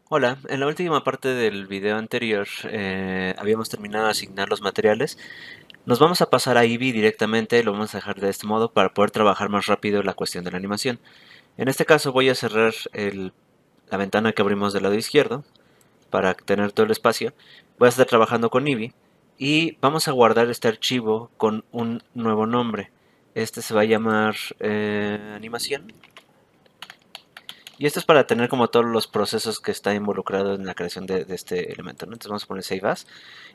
Hola, en la última parte del video anterior habíamos terminado de asignar los materiales. Nos vamos a pasar a Eevee directamente, lo vamos a dejar de este modo para poder trabajar más rápido la cuestión de la animación. En este caso voy a cerrar la ventana que abrimos del lado izquierdo para tener todo el espacio. Voy a estar trabajando con Eevee y vamos a guardar este archivo con un nuevo nombre. Este se va a llamar animación. Y esto es para tener como todos los procesos que está involucrado en la creación de este elemento, ¿no? Entonces vamos a poner Save As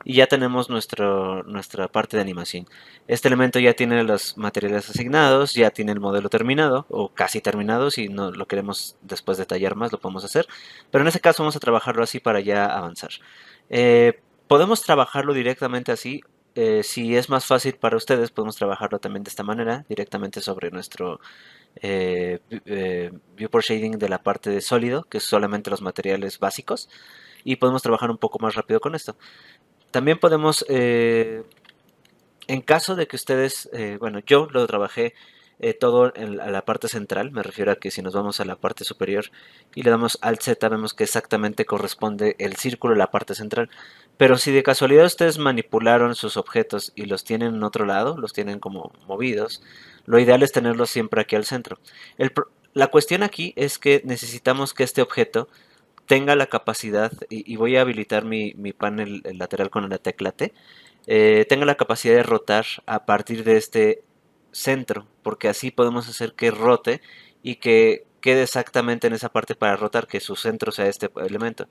y ya tenemos nuestra parte de animación. Este elemento ya tiene los materiales asignados, ya tiene el modelo terminado o casi terminado. Si no lo queremos después detallar más, lo podemos hacer. Pero en este caso vamos a trabajarlo así para ya avanzar. Podemos trabajarlo directamente así. Si es más fácil para ustedes, podemos trabajarlo también de esta manera, directamente sobre nuestro viewport shading de la parte de sólido, que es solamente los materiales básicos, y podemos trabajar un poco más rápido con esto. También podemos, en caso de que ustedes, bueno, yo lo trabajé todo a la parte central, me refiero a que si nos vamos a la parte superior y le damos Alt Z, vemos que exactamente corresponde el círculo a la parte central. Pero si de casualidad ustedes manipularon sus objetos y los tienen en otro lado, los tienen como movidos, lo ideal es tenerlos siempre aquí al centro. La cuestión aquí es que necesitamos que este objeto tenga la capacidad, y voy a habilitar mi panel lateral con la tecla T, tenga la capacidad de rotar a partir de este centro, porque así podemos hacer que rote y que quede exactamente en esa parte para rotar, que su centro sea este elemento.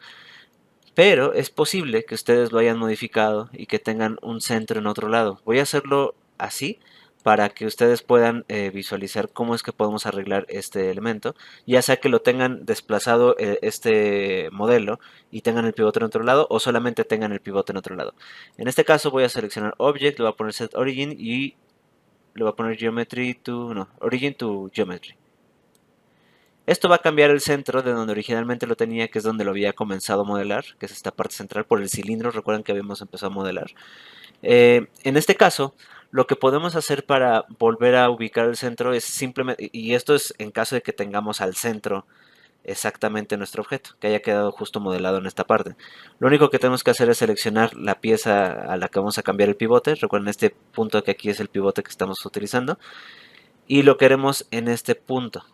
Pero es posible que ustedes lo hayan modificado y que tengan un centro en otro lado. Voy a hacerlo así para que ustedes puedan visualizar cómo es que podemos arreglar este elemento, ya sea que lo tengan desplazado este modelo y tengan el pivote en otro lado o solamente tengan el pivote en otro lado. En este caso voy a seleccionar Object, le voy a poner Set Origin y le voy a poner Geometry to, no, Origin to Geometry. Esto va a cambiar el centro de donde originalmente lo tenía, que es donde lo había comenzado a modelar, que es esta parte central por el cilindro. Recuerden que habíamos empezado a modelar. En este caso, lo que podemos hacer para volver a ubicar el centro es simplemente, y esto es en caso de que tengamos al centro exactamente nuestro objeto, que haya quedado justo modelado en esta parte. Lo único que tenemos que hacer es seleccionar la pieza a la que vamos a cambiar el pivote. Recuerden este punto que aquí es el pivote que estamos utilizando y lo queremos en este punto.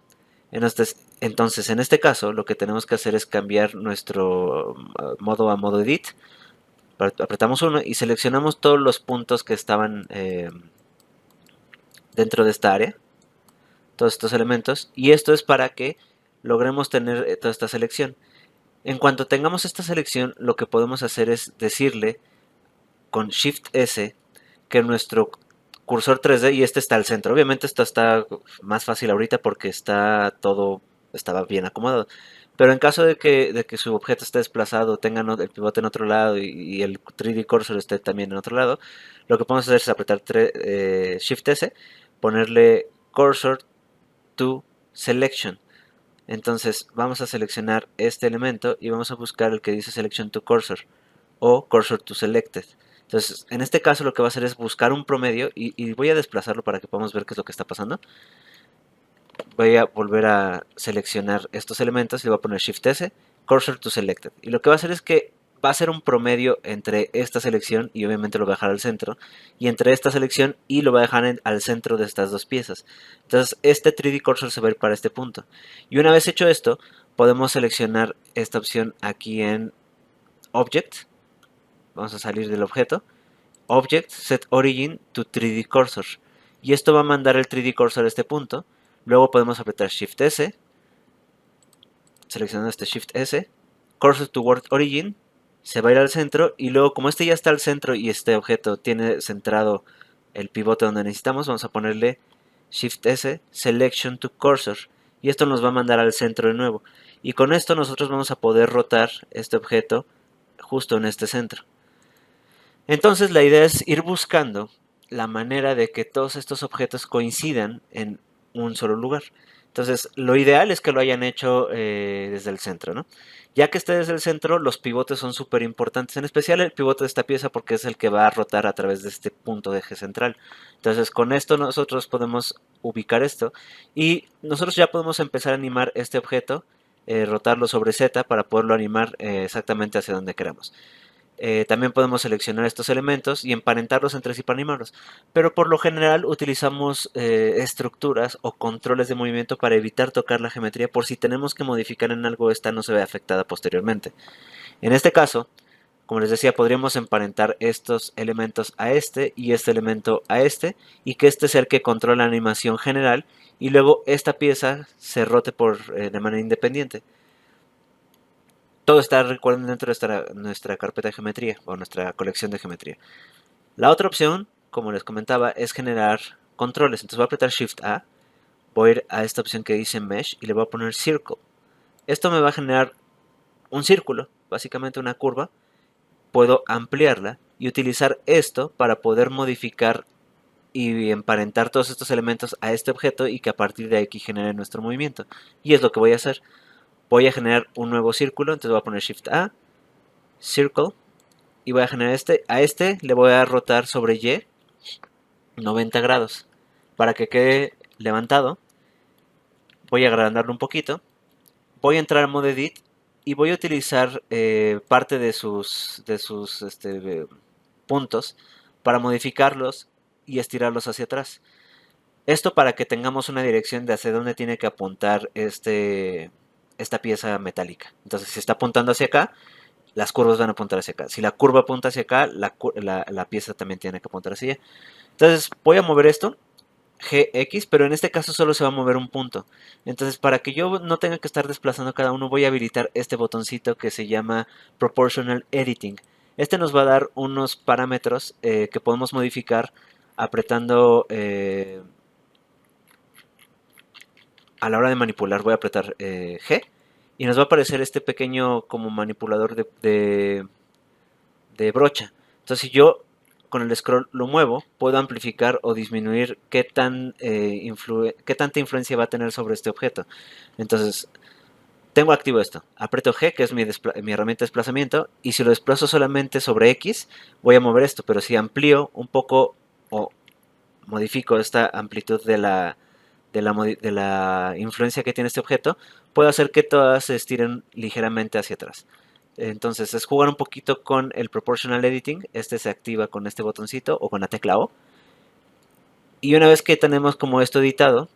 Entonces, en este caso, lo que tenemos que hacer es cambiar nuestro modo a modo edit. Apretamos uno y seleccionamos todos los puntos que estaban dentro de esta área, todos estos elementos, y esto es para que logremos tener toda esta selección. En cuanto tengamos esta selección, lo que podemos hacer es decirle con Shift S que nuestro cursor 3D, y este está al centro. Obviamente esto está más fácil ahorita porque estaba bien acomodado. Pero en caso de que su objeto esté desplazado, tenga el pivote en otro lado y el 3D cursor esté también en otro lado, lo que podemos hacer es apretar Shift S, ponerle Cursor to Selection. Entonces vamos a seleccionar este elemento y vamos a buscar el que dice Selection to Cursor o Cursor to Selected. Entonces, en este caso lo que va a hacer es buscar un promedio y voy a desplazarlo para que podamos ver qué es lo que está pasando. Voy a volver a seleccionar estos elementos y le voy a poner Shift S, Cursor to Selected. Y lo que va a hacer es que va a ser un promedio entre esta selección y obviamente lo va a dejar al centro, y entre esta selección y lo va a dejar al centro de estas dos piezas. Entonces este 3D Cursor se va a ir para este punto. Y una vez hecho esto, podemos seleccionar esta opción aquí en Object. Vamos a salir del objeto. Object Set Origin to 3D Cursor. Y esto va a mandar el 3D Cursor a este punto. Luego podemos apretar Shift S, seleccionando este Shift S, Cursor Toward Origin, se va a ir al centro y luego como este ya está al centro y este objeto tiene centrado el pivote donde necesitamos, vamos a ponerle Shift S, Selection to Cursor y esto nos va a mandar al centro de nuevo. Y con esto nosotros vamos a poder rotar este objeto justo en este centro. Entonces la idea es ir buscando la manera de que todos estos objetos coincidan en un solo lugar. Entonces lo ideal es que lo hayan hecho desde el centro, ¿no? Ya que esté desde el centro, los pivotes son súper importantes, en especial el pivote de esta pieza porque es el que va a rotar a través de este punto de eje central. Entonces con esto nosotros podemos ubicar esto y nosotros ya podemos empezar a animar este objeto rotarlo sobre Z para poderlo animar exactamente hacia donde queramos. También podemos seleccionar estos elementos y emparentarlos entre sí para animarlos. Pero por lo general utilizamos estructuras o controles de movimiento para evitar tocar la geometría por si tenemos que modificar en algo, esta no se ve afectada posteriormente. En este caso, como les decía, podríamos emparentar estos elementos a este y este elemento a este, y que este sea el que controla la animación general, y luego esta pieza se rote de manera independiente. Todo está, recuerden, dentro de nuestra carpeta de geometría o nuestra colección de geometría. La otra opción, como les comentaba, es generar controles. Entonces voy a apretar Shift A, voy a ir a esta opción que dice Mesh y le voy a poner Circle. Esto me va a generar un círculo, básicamente una curva. Puedo ampliarla y utilizar esto para poder modificar y emparentar todos estos elementos a este objeto y que a partir de aquí genere nuestro movimiento. Y es lo que voy a hacer. Voy a generar un nuevo círculo, entonces voy a poner Shift A, Circle, y voy a generar a este le voy a rotar sobre Y 90 grados para que quede levantado. Voy a agrandarlo un poquito, voy a entrar a Mode Edit y voy a utilizar parte de sus puntos para modificarlos y estirarlos hacia atrás. Esto para que tengamos una dirección de hacia dónde tiene que apuntar esta pieza metálica. Entonces, si está apuntando hacia acá, las curvas van a apuntar hacia acá. Si la curva apunta hacia acá, la pieza también tiene que apuntar hacia allá. Entonces, voy a mover esto, GX, pero en este caso solo se va a mover un punto. Entonces, para que yo no tenga que estar desplazando cada uno, voy a habilitar este botoncito que se llama Proportional Editing. Este nos va a dar unos parámetros que podemos modificar apretando a la hora de manipular. Voy a apretar G y nos va a aparecer este pequeño como manipulador de brocha. Entonces, si yo con el scroll lo muevo, puedo amplificar o disminuir qué tanta influencia va a tener sobre este objeto. Entonces, tengo activo esto. Aprieto G, que es mi herramienta de desplazamiento, y si lo desplazo solamente sobre X, voy a mover esto, pero si amplío un poco o modifico esta amplitud de la influencia que tiene este objeto, puedo hacer que todas se estiren ligeramente hacia atrás. Entonces es jugar un poquito con el Proportional Editing. Este se activa con este botoncito o con la tecla O. Y una vez que tenemos como esto editado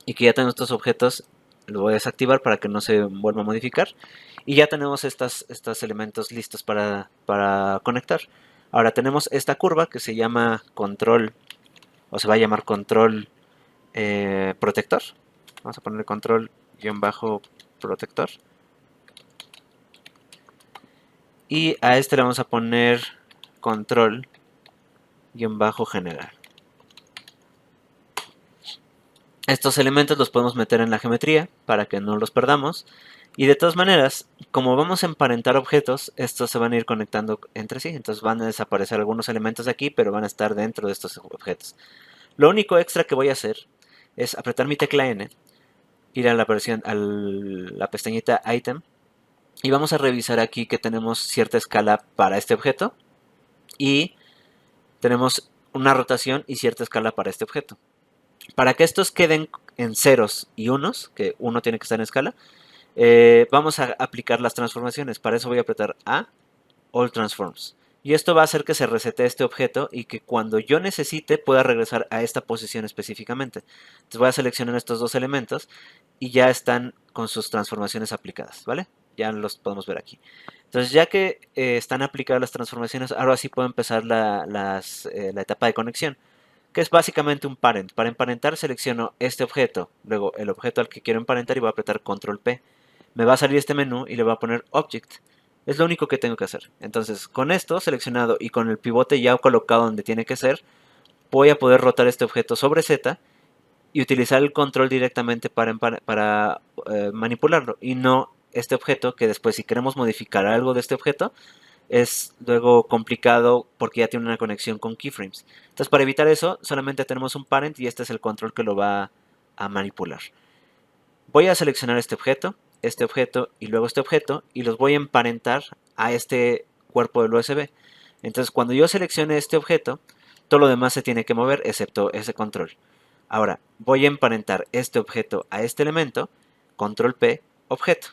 y que ya tenemos estos objetos, lo voy a desactivar para que no se vuelva a modificar. Y ya tenemos estos elementos listos para conectar. Ahora tenemos esta curva que se llama control, o se va a llamar control protector. Vamos a ponerle control-protector. Y a este le vamos a poner control-general. Estos elementos los podemos meter en la geometría para que no los perdamos. Y de todas maneras, como vamos a emparentar objetos, estos se van a ir conectando entre sí. Entonces van a desaparecer algunos elementos de aquí, pero van a estar dentro de estos objetos. Lo único extra que voy a hacer es apretar mi tecla N, ir a la pestañita Item, y vamos a revisar aquí que tenemos cierta escala para este objeto y tenemos una rotación y cierta escala para este objeto. Para que estos queden en ceros y unos, que uno tiene que estar en escala, vamos a aplicar las transformaciones. Para eso voy a apretar A, All Transforms. Y esto va a hacer que se resete este objeto y que cuando yo necesite pueda regresar a esta posición específicamente. Entonces voy a seleccionar estos dos elementos y ya están con sus transformaciones aplicadas, ¿vale? Ya los podemos ver aquí. Entonces ya que están aplicadas las transformaciones, ahora sí puedo empezar la etapa de conexión, que es básicamente un parent. Para emparentar selecciono este objeto, luego el objeto al que quiero emparentar y voy a apretar Control P. Me va a salir este menú y le voy a poner Object. Es lo único que tengo que hacer. Entonces, con esto seleccionado y con el pivote ya colocado donde tiene que ser, voy a poder rotar este objeto sobre Z y utilizar el control directamente para manipularlo. Y no este objeto, que después si queremos modificar algo de este objeto, es luego complicado porque ya tiene una conexión con keyframes. Entonces, para evitar eso, solamente tenemos un parent y este es el control que lo va a manipular. Voy a seleccionar este objeto y luego este objeto y los voy a emparentar a este cuerpo del USB. Entonces, cuando yo seleccione este objeto, todo lo demás se tiene que mover excepto ese control. Ahora, voy a emparentar este objeto a este elemento, Control P, objeto.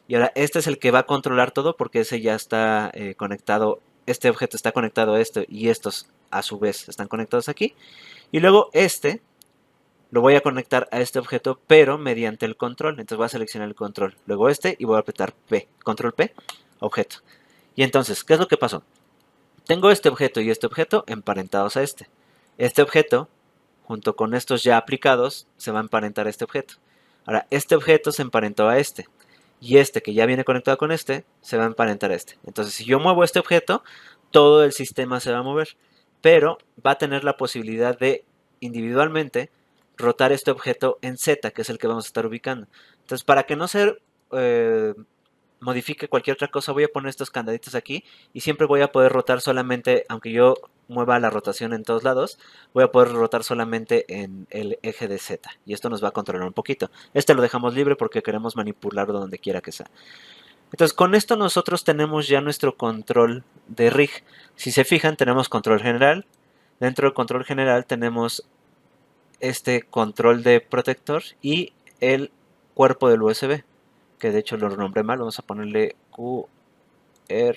Y ahora este es el que va a controlar todo porque ese ya está conectado. Este objeto está conectado a esto y estos a su vez están conectados aquí. Y luego este lo voy a conectar a este objeto, pero mediante el control. Entonces voy a seleccionar el control. Luego este y voy a apretar P. Control P, objeto. Y entonces, ¿qué es lo que pasó? Tengo este objeto y este objeto emparentados a este. Este objeto, junto con estos ya aplicados, se va a emparentar a este objeto. Ahora, este objeto se emparentó a este. Y este que ya viene conectado con este, se va a emparentar a este. Entonces, si yo muevo este objeto, todo el sistema se va a mover. Pero va a tener la posibilidad de individualmente rotar este objeto en Z, que es el que vamos a estar ubicando. Entonces, para que no se modifique cualquier otra cosa, voy a poner estos candaditos aquí y siempre voy a poder rotar solamente, aunque yo mueva la rotación en todos lados, voy a poder rotar solamente en el eje de Z y esto nos va a controlar un poquito. Este lo dejamos libre porque queremos manipularlo donde quiera que sea. Entonces con esto nosotros tenemos ya nuestro control de rig. Si se fijan, tenemos control general. Dentro del control general tenemos este control de protector y el cuerpo del USB, que de hecho lo nombré mal. Vamos a ponerle QR,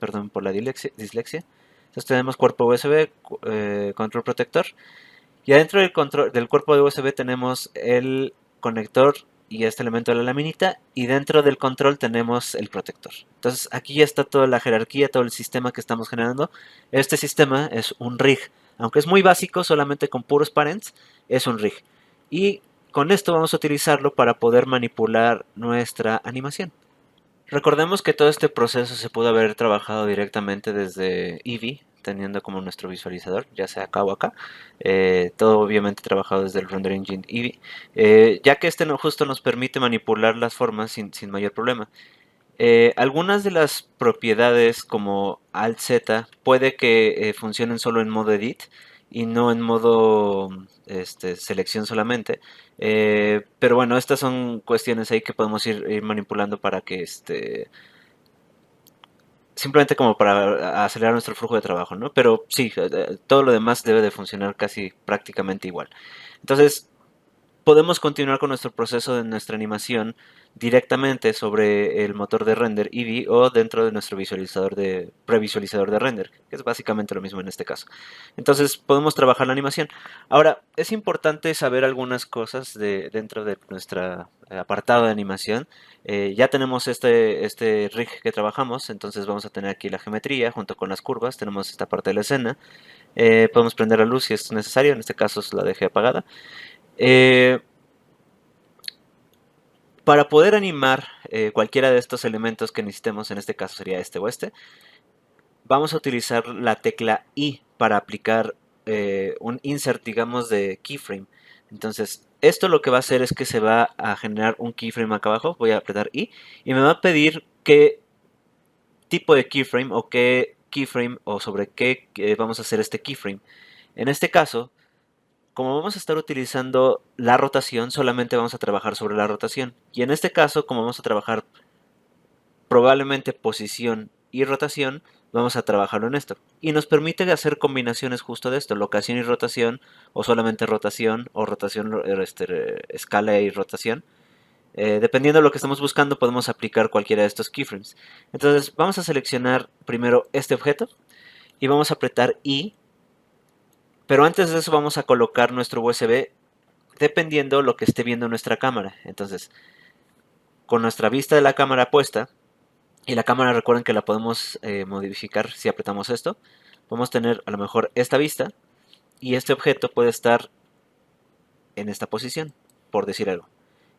perdón por la dislexia. Entonces tenemos cuerpo USB, control protector, y adentro del cuerpo de USB tenemos el conector y este elemento de la laminita, y dentro del control tenemos el protector. Entonces aquí ya está toda la jerarquía, todo el sistema que estamos generando. Este sistema es un rig, aunque es muy básico, solamente con puros parents, es un rig. Y con esto vamos a utilizarlo para poder manipular nuestra animación. Recordemos que todo este proceso se pudo haber trabajado directamente desde Eevee, teniendo como nuestro visualizador, ya sea acá o acá. Todo obviamente trabajado desde el Render Engine Eevee, ya que este no, justo nos permite manipular las formas sin mayor problema. Algunas de las propiedades como Alt Z puede que funcionen solo en modo Edit y no en modo selección solamente. Pero bueno, estas son cuestiones ahí que podemos ir manipulando para que simplemente como para acelerar nuestro flujo de trabajo, ¿no? Pero sí, todo lo demás debe de funcionar casi prácticamente igual. Entonces, podemos continuar con nuestro proceso de nuestra animación directamente sobre el motor de render Eevee o dentro de nuestro previsualizador de render, que es básicamente lo mismo en este caso. Entonces podemos trabajar la animación. Ahora, es importante saber algunas cosas dentro de nuestro apartado de animación. Ya tenemos este rig que trabajamos, entonces vamos a tener aquí la geometría junto con las curvas, tenemos esta parte de la escena. Podemos prender la luz si es necesario, en este caso la dejé apagada. Para poder animar cualquiera de estos elementos que necesitemos, en este caso sería este o este, vamos a utilizar la tecla I para aplicar un insert, digamos, de keyframe. Entonces, esto lo que va a hacer es que se va a generar un keyframe acá abajo. Voy a apretar I y me va a pedir qué tipo de keyframe o qué keyframe o sobre qué vamos a hacer este keyframe. En este caso, como vamos a estar utilizando la rotación, solamente vamos a trabajar sobre la rotación. Y en este caso, como vamos a trabajar probablemente posición y rotación, vamos a trabajarlo en esto. Y nos permite hacer combinaciones justo de esto, locación y rotación, o solamente rotación, o rotación, escala y rotación. Dependiendo de lo que estamos buscando, podemos aplicar cualquiera de estos keyframes. Entonces, vamos a seleccionar primero este objeto y vamos a apretar I. Pero antes de eso vamos a colocar nuestro USB dependiendo lo que esté viendo nuestra cámara. Entonces, con nuestra vista de la cámara puesta, y la cámara recuerden que la podemos modificar si apretamos esto, podemos tener a lo mejor esta vista y este objeto puede estar en esta posición, por decir algo.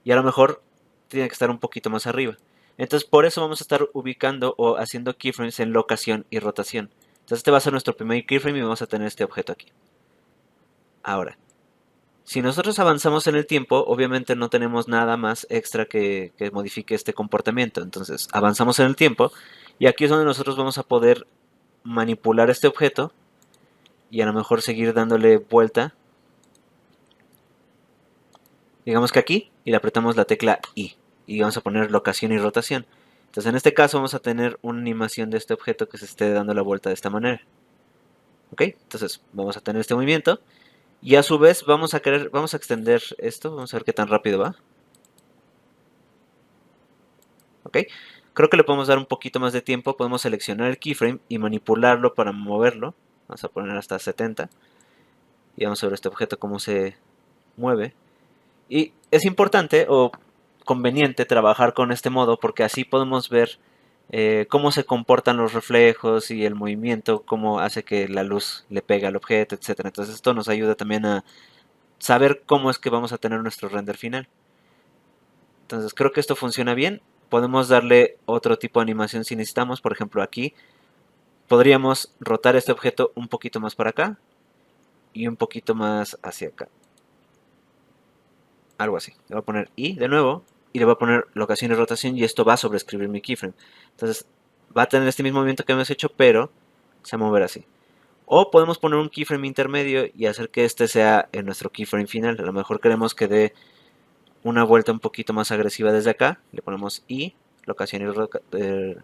Y a lo mejor tiene que estar un poquito más arriba. Entonces por eso vamos a estar ubicando o haciendo keyframes en locación y rotación. Entonces este va a ser nuestro primer keyframe y vamos a tener este objeto aquí. Ahora, si nosotros avanzamos en el tiempo, obviamente no tenemos nada más extra que modifique este comportamiento. Entonces avanzamos en el tiempo y aquí es donde nosotros vamos a poder manipular este objeto y a lo mejor seguir dándole vuelta. Digamos que aquí y le apretamos la tecla I y vamos a poner locación y rotación. Entonces en este caso vamos a tener una animación de este objeto que se esté dando la vuelta de esta manera. ¿Ok? Entonces vamos a tener este movimiento. Y a su vez vamos a extender esto, vamos a ver qué tan rápido va. ¿ok? Creo que le podemos dar un poquito más de tiempo. Podemos seleccionar el keyframe y manipularlo para moverlo. Vamos a poner hasta 70. Y vamos a ver este objeto cómo se mueve. Y es importante o conveniente trabajar con este modo porque así podemos ver cómo se comportan los reflejos y el movimiento, cómo hace que la luz le pegue al objeto, etcétera. Entonces esto nos ayuda también a saber cómo es que vamos a tener nuestro render final. Entonces creo que esto funciona bien. Podemos darle otro tipo de animación si necesitamos. Por ejemplo, aquí podríamos rotar este objeto un poquito más para acá y un poquito más hacia acá. Algo así. Le voy a poner I de nuevo y le voy a poner locación y rotación y esto va a sobreescribir mi keyframe. Entonces va a tener este mismo movimiento que hemos hecho, pero se va a mover así. O podemos poner un keyframe intermedio y hacer que este sea en nuestro keyframe final. A lo mejor queremos que dé una vuelta un poquito más agresiva desde acá. Le ponemos I, locación y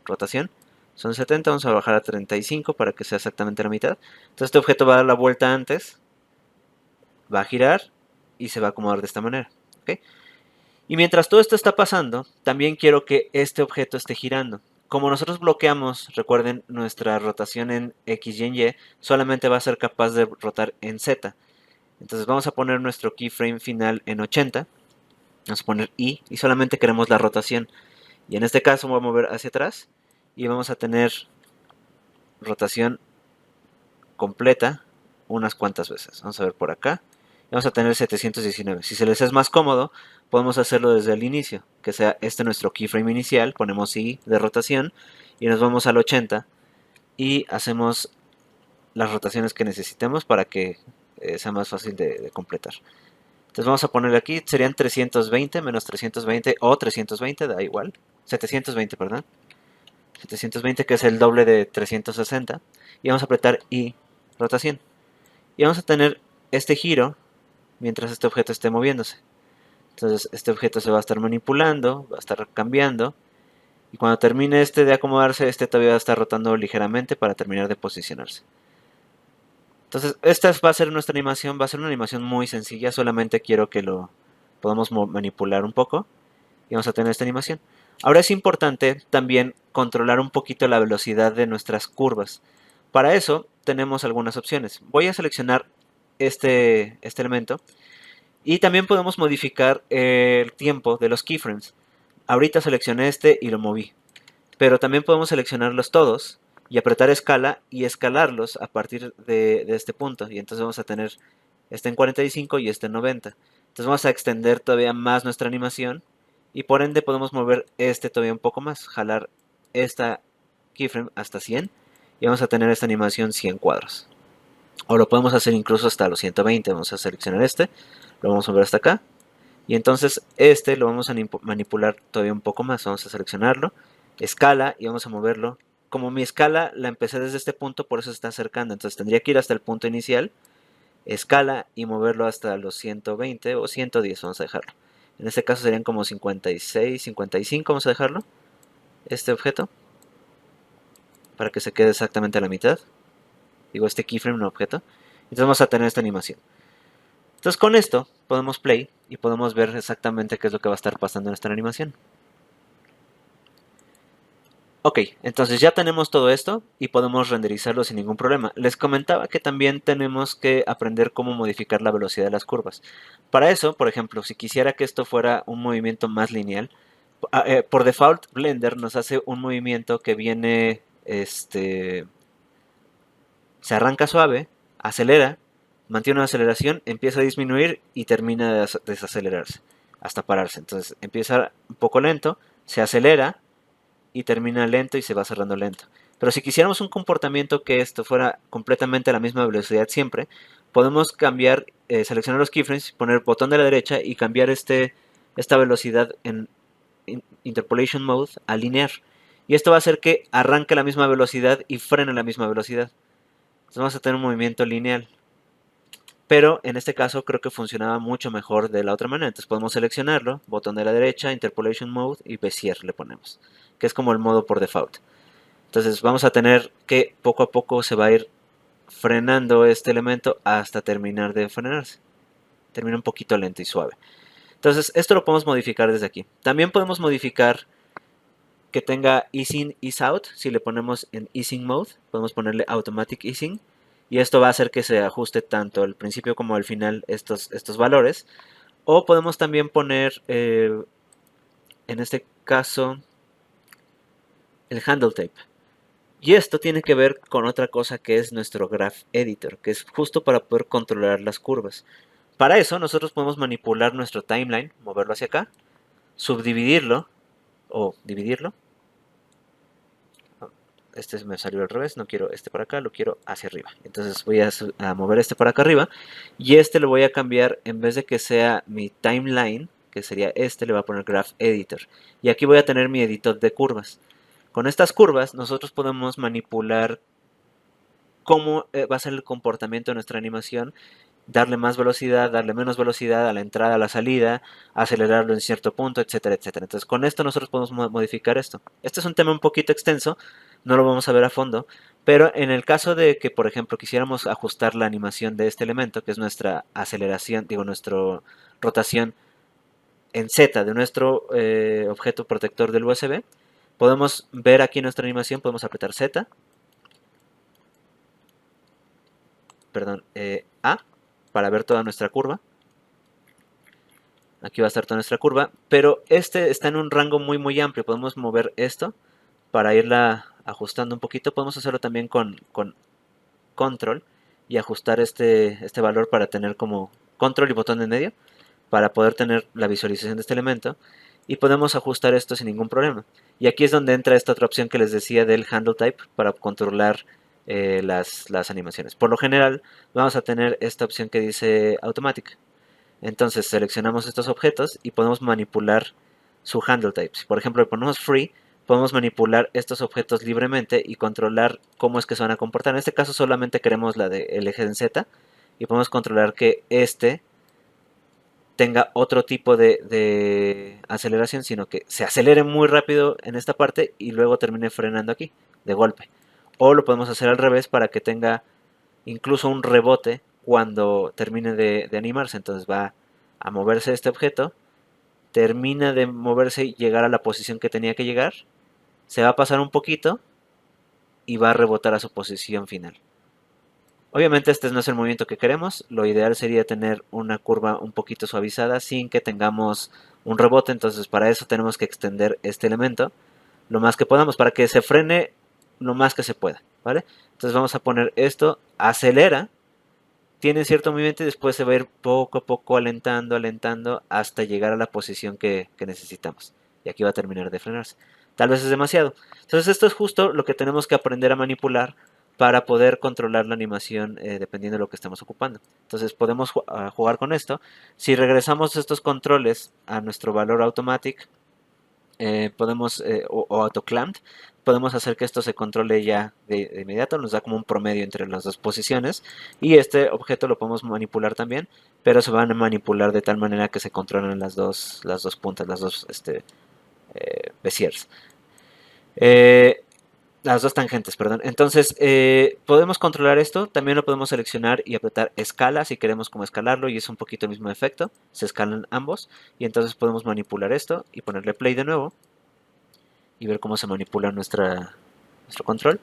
rotación. Son 70, vamos a bajar a 35 para que sea exactamente la mitad. Entonces este objeto va a dar la vuelta antes, va a girar y se va a acomodar de esta manera. ¿Okay? Y mientras todo esto está pasando, también quiero que este objeto esté girando. Como nosotros bloqueamos, recuerden, nuestra rotación en X y en Y, solamente va a ser capaz de rotar en Z. Entonces vamos a poner nuestro keyframe final en 80. Vamos a poner I y solamente queremos la rotación. Y en este caso voy a mover hacia atrás y vamos a tener rotación completa unas cuantas veces. Vamos a ver por acá. Vamos a tener 719. Si se les es más cómodo, podemos hacerlo desde el inicio, que sea este nuestro keyframe inicial, ponemos I de rotación y nos vamos al 80 y hacemos las rotaciones que necesitemos para que sea más fácil de completar. Entonces vamos a ponerle aquí, serían 320 menos 320 o 320, da igual. 720, perdón. 720 que es el doble de 360. Y vamos a apretar I, rotación. Y vamos a tener este giro mientras este objeto esté moviéndose. Entonces este objeto se va a estar manipulando, va a estar cambiando. Y cuando termine este de acomodarse, este todavía va a estar rotando ligeramente para terminar de posicionarse. Entonces esta va a ser nuestra animación, va a ser una animación muy sencilla, solamente quiero que lo podamos manipular un poco. Y vamos a tener esta animación. Ahora es importante también controlar un poquito la velocidad de nuestras curvas. Para eso tenemos algunas opciones. Voy a seleccionar este elemento y también podemos modificar el tiempo de los keyframes. Ahorita seleccioné este y lo moví, pero también podemos seleccionarlos todos y apretar escala y escalarlos a partir de este punto. Y entonces vamos a tener este en 45 y este en 90. Entonces vamos a extender todavía más nuestra animación y por ende podemos mover este todavía un poco más, jalar esta keyframe hasta 100 y vamos a tener esta animación 100 cuadros. O lo podemos hacer incluso hasta los 120, vamos a seleccionar este, lo vamos a mover hasta acá y entonces este lo vamos a manipular todavía un poco más, vamos a seleccionarlo, escala y vamos a moverlo. Como mi escala la empecé desde este punto, por eso se está acercando, entonces tendría que ir hasta el punto inicial, escala y moverlo hasta los 120 o 110, vamos a dejarlo. En este caso serían como 56, 55, vamos a dejarlo, este objeto, para que se quede exactamente a la mitad. Digo, este keyframe, un objeto. Entonces vamos a tener esta animación. Entonces con esto podemos play y podemos ver exactamente qué es lo que va a estar pasando en esta animación. Ok, entonces ya tenemos todo esto y podemos renderizarlo sin ningún problema. Les comentaba que también tenemos que aprender cómo modificar la velocidad de las curvas. Para eso, por ejemplo, si quisiera que esto fuera un movimiento más lineal, por default Blender nos hace un movimiento que viene, se arranca suave, acelera, mantiene una aceleración, empieza a disminuir y termina de desacelerarse hasta pararse. Entonces empieza un poco lento, se acelera y termina lento y se va cerrando lento. Pero si quisiéramos un comportamiento que esto fuera completamente a la misma velocidad siempre, podemos cambiar, seleccionar los keyframes, poner el botón de la derecha y cambiar esta velocidad en Interpolation Mode a linear. Y esto va a hacer que arranque a la misma velocidad y frene a la misma velocidad. Entonces vamos a tener un movimiento lineal. Pero en este caso creo que funcionaba mucho mejor de la otra manera. Entonces podemos seleccionarlo, botón de la derecha, Interpolation Mode y Bezier le ponemos, que es como el modo por default. Entonces vamos a tener que poco a poco se va a ir frenando este elemento hasta terminar de frenarse. Termina un poquito lento y suave. Entonces esto lo podemos modificar desde aquí. También podemos modificar que tenga ease in, ease out. Si le ponemos en easing mode, podemos ponerle automatic easing. Y esto va a hacer que se ajuste tanto al principio como al final estos valores. O podemos también poner, en este caso, el handle tape. Y esto tiene que ver con otra cosa que es nuestro Graph Editor, que es justo para poder controlar las curvas. Para eso nosotros podemos manipular nuestro timeline, moverlo hacia acá, subdividirlo o dividirlo. Este me salió al revés, no quiero este para acá, lo quiero hacia arriba. Entonces voy a mover este para acá arriba y este lo voy a cambiar, en vez de que sea mi timeline, que sería este, le voy a poner Graph Editor. Y aquí voy a tener mi editor de curvas. Con estas curvas nosotros podemos manipular cómo va a ser el comportamiento de nuestra animación, darle más velocidad, darle menos velocidad a la entrada, a la salida, acelerarlo en cierto punto, etcétera, etcétera. Entonces con esto nosotros podemos modificar esto. Este es un tema un poquito extenso, no lo vamos a ver a fondo, pero en el caso de que, por ejemplo, quisiéramos ajustar la animación de este elemento, que es nuestra aceleración, digo, nuestra rotación en Z de nuestro objeto protector del USB, podemos ver aquí nuestra animación, podemos apretar Z, perdón, A, para ver toda nuestra curva. Aquí va a estar toda nuestra curva, pero este está en un rango muy amplio. Podemos mover esto para irla ajustando un poquito. Podemos hacerlo también con control y ajustar este valor para tener como control y botón en medio, para poder tener la visualización de este elemento. Y podemos ajustar esto sin ningún problema. Y aquí es donde entra esta otra opción que les decía del handle type para controlar las animaciones. Por lo general vamos a tener esta opción que dice automatic. Entonces seleccionamos estos objetos y podemos manipular su handle type. Si por ejemplo le ponemos free, podemos manipular estos objetos libremente y controlar cómo es que se van a comportar. En este caso solamente queremos la del eje en Z y podemos controlar que este tenga otro tipo de aceleración, sino que se acelere muy rápido en esta parte y luego termine frenando aquí, de golpe. O lo podemos hacer al revés para que tenga incluso un rebote cuando termine de animarse. Entonces va a moverse este objeto, termina de moverse y llegar a la posición que tenía que llegar, se va a pasar un poquito y va a rebotar a su posición final. Obviamente este no es el movimiento que queremos, lo ideal sería tener una curva un poquito suavizada sin que tengamos un rebote, entonces para eso tenemos que extender este elemento lo más que podamos, para que se frene lo más que se pueda, ¿vale? Entonces vamos a poner esto, acelera, tiene cierto movimiento y después se va a ir poco a poco alentando hasta llegar a la posición que necesitamos. Y aquí va a terminar de frenarse. Tal vez es demasiado. Entonces esto es justo lo que tenemos que aprender a manipular para poder controlar la animación dependiendo de lo que estemos ocupando. Entonces podemos jugar con esto. Si regresamos estos controles a nuestro valor automatic, podemos, o autoclamped, podemos hacer que esto se controle ya de inmediato, nos da como un promedio entre las dos posiciones y este objeto lo podemos manipular también, pero se van a manipular de tal manera que se controlen las dos puntas, las dos beziers. Las dos tangentes, perdón. Entonces, podemos controlar esto. También lo podemos seleccionar y apretar escala si queremos como escalarlo y es un poquito el mismo efecto. Se escalan ambos y entonces podemos manipular esto y ponerle play de nuevo y ver cómo se manipula nuestro control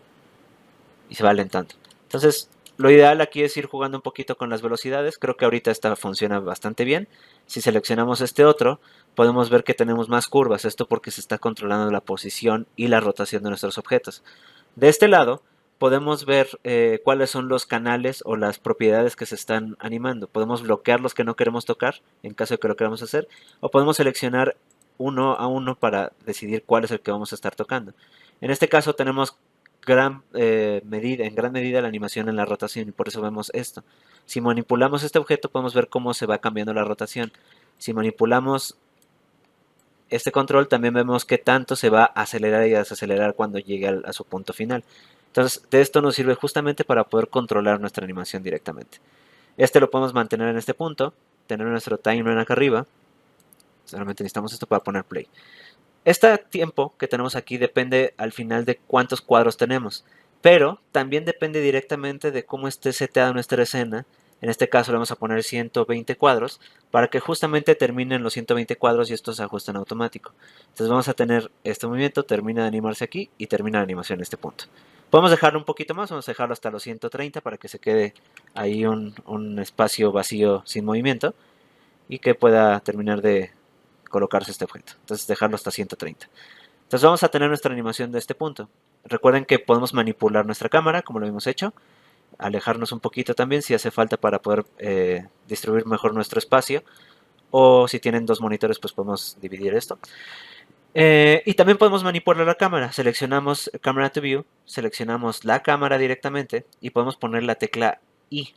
y se va alentando. Entonces, lo ideal aquí es ir jugando un poquito con las velocidades. Creo que ahorita esta funciona bastante bien. Si seleccionamos este otro, podemos ver que tenemos más curvas. Esto porque se está controlando la posición y la rotación de nuestros objetos. De este lado, podemos ver cuáles son los canales o las propiedades que se están animando. Podemos bloquear los que no queremos tocar, en caso de que lo queramos hacer, o podemos seleccionar uno a uno para decidir cuál es el que vamos a estar tocando. En este caso tenemos en gran medida la animación en la rotación y por eso vemos esto. Si manipulamos este objeto podemos ver cómo se va cambiando la rotación. Si manipulamos este control también vemos qué tanto se va a acelerar y desacelerar cuando llegue a su punto final. Entonces de esto nos sirve justamente para poder controlar nuestra animación directamente. Este lo podemos mantener en este punto, tener nuestro timeline acá arriba. Solamente necesitamos esto para poner play. Este tiempo que tenemos aquí depende al final de cuántos cuadros tenemos, pero también depende directamente de cómo esté seteada nuestra escena En este caso le vamos a poner 120 cuadros para que justamente terminen los 120 cuadros y estos se ajustan automático. Entonces vamos a tener este movimiento, termina de animarse aquí y termina la animación en este punto. Podemos dejarlo un poquito más, vamos a dejarlo hasta los 130 para que se quede ahí un espacio vacío sin movimiento y que pueda terminar de colocarse este objeto. Entonces dejarlo hasta 130. Entonces vamos a tener nuestra animación de este punto. Recuerden que podemos manipular nuestra cámara como lo hemos hecho, alejarnos un poquito también si hace falta para poder distribuir mejor nuestro espacio, o si tienen dos monitores pues podemos dividir esto. Y también podemos manipular la cámara. Seleccionamos Camera to View, seleccionamos la cámara directamente y podemos poner la tecla I.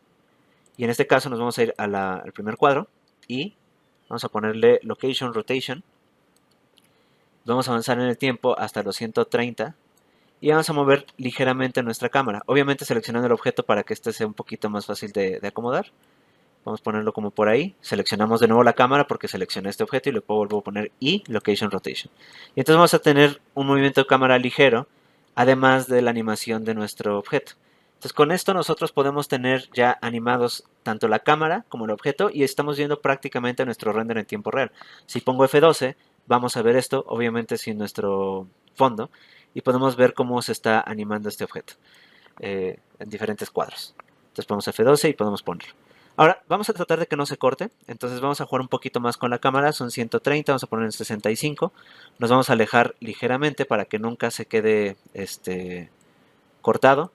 Y en este caso nos vamos a ir al primer cuadro y vamos a ponerle Location Rotation. Vamos a avanzar en el tiempo hasta los 130 y vamos a mover ligeramente nuestra cámara. Obviamente seleccionando el objeto para que este sea un poquito más fácil de acomodar. Vamos a ponerlo como por ahí. Seleccionamos de nuevo la cámara porque seleccioné este objeto y le puedo volver a poner I, Location Rotation. Y entonces vamos a tener un movimiento de cámara ligero, además de la animación de nuestro objeto. Entonces con esto nosotros podemos tener ya animados tanto la cámara como el objeto y estamos viendo prácticamente nuestro render en tiempo real. Si pongo F12, vamos a ver esto, obviamente sin nuestro fondo, y podemos ver cómo se está animando este objeto en diferentes cuadros. Entonces ponemos F12 y podemos ponerlo. Ahora, vamos a tratar de que no se corte, entonces vamos a jugar un poquito más con la cámara, son 130, vamos a poner en 65, nos vamos a alejar ligeramente para que nunca se quede cortado,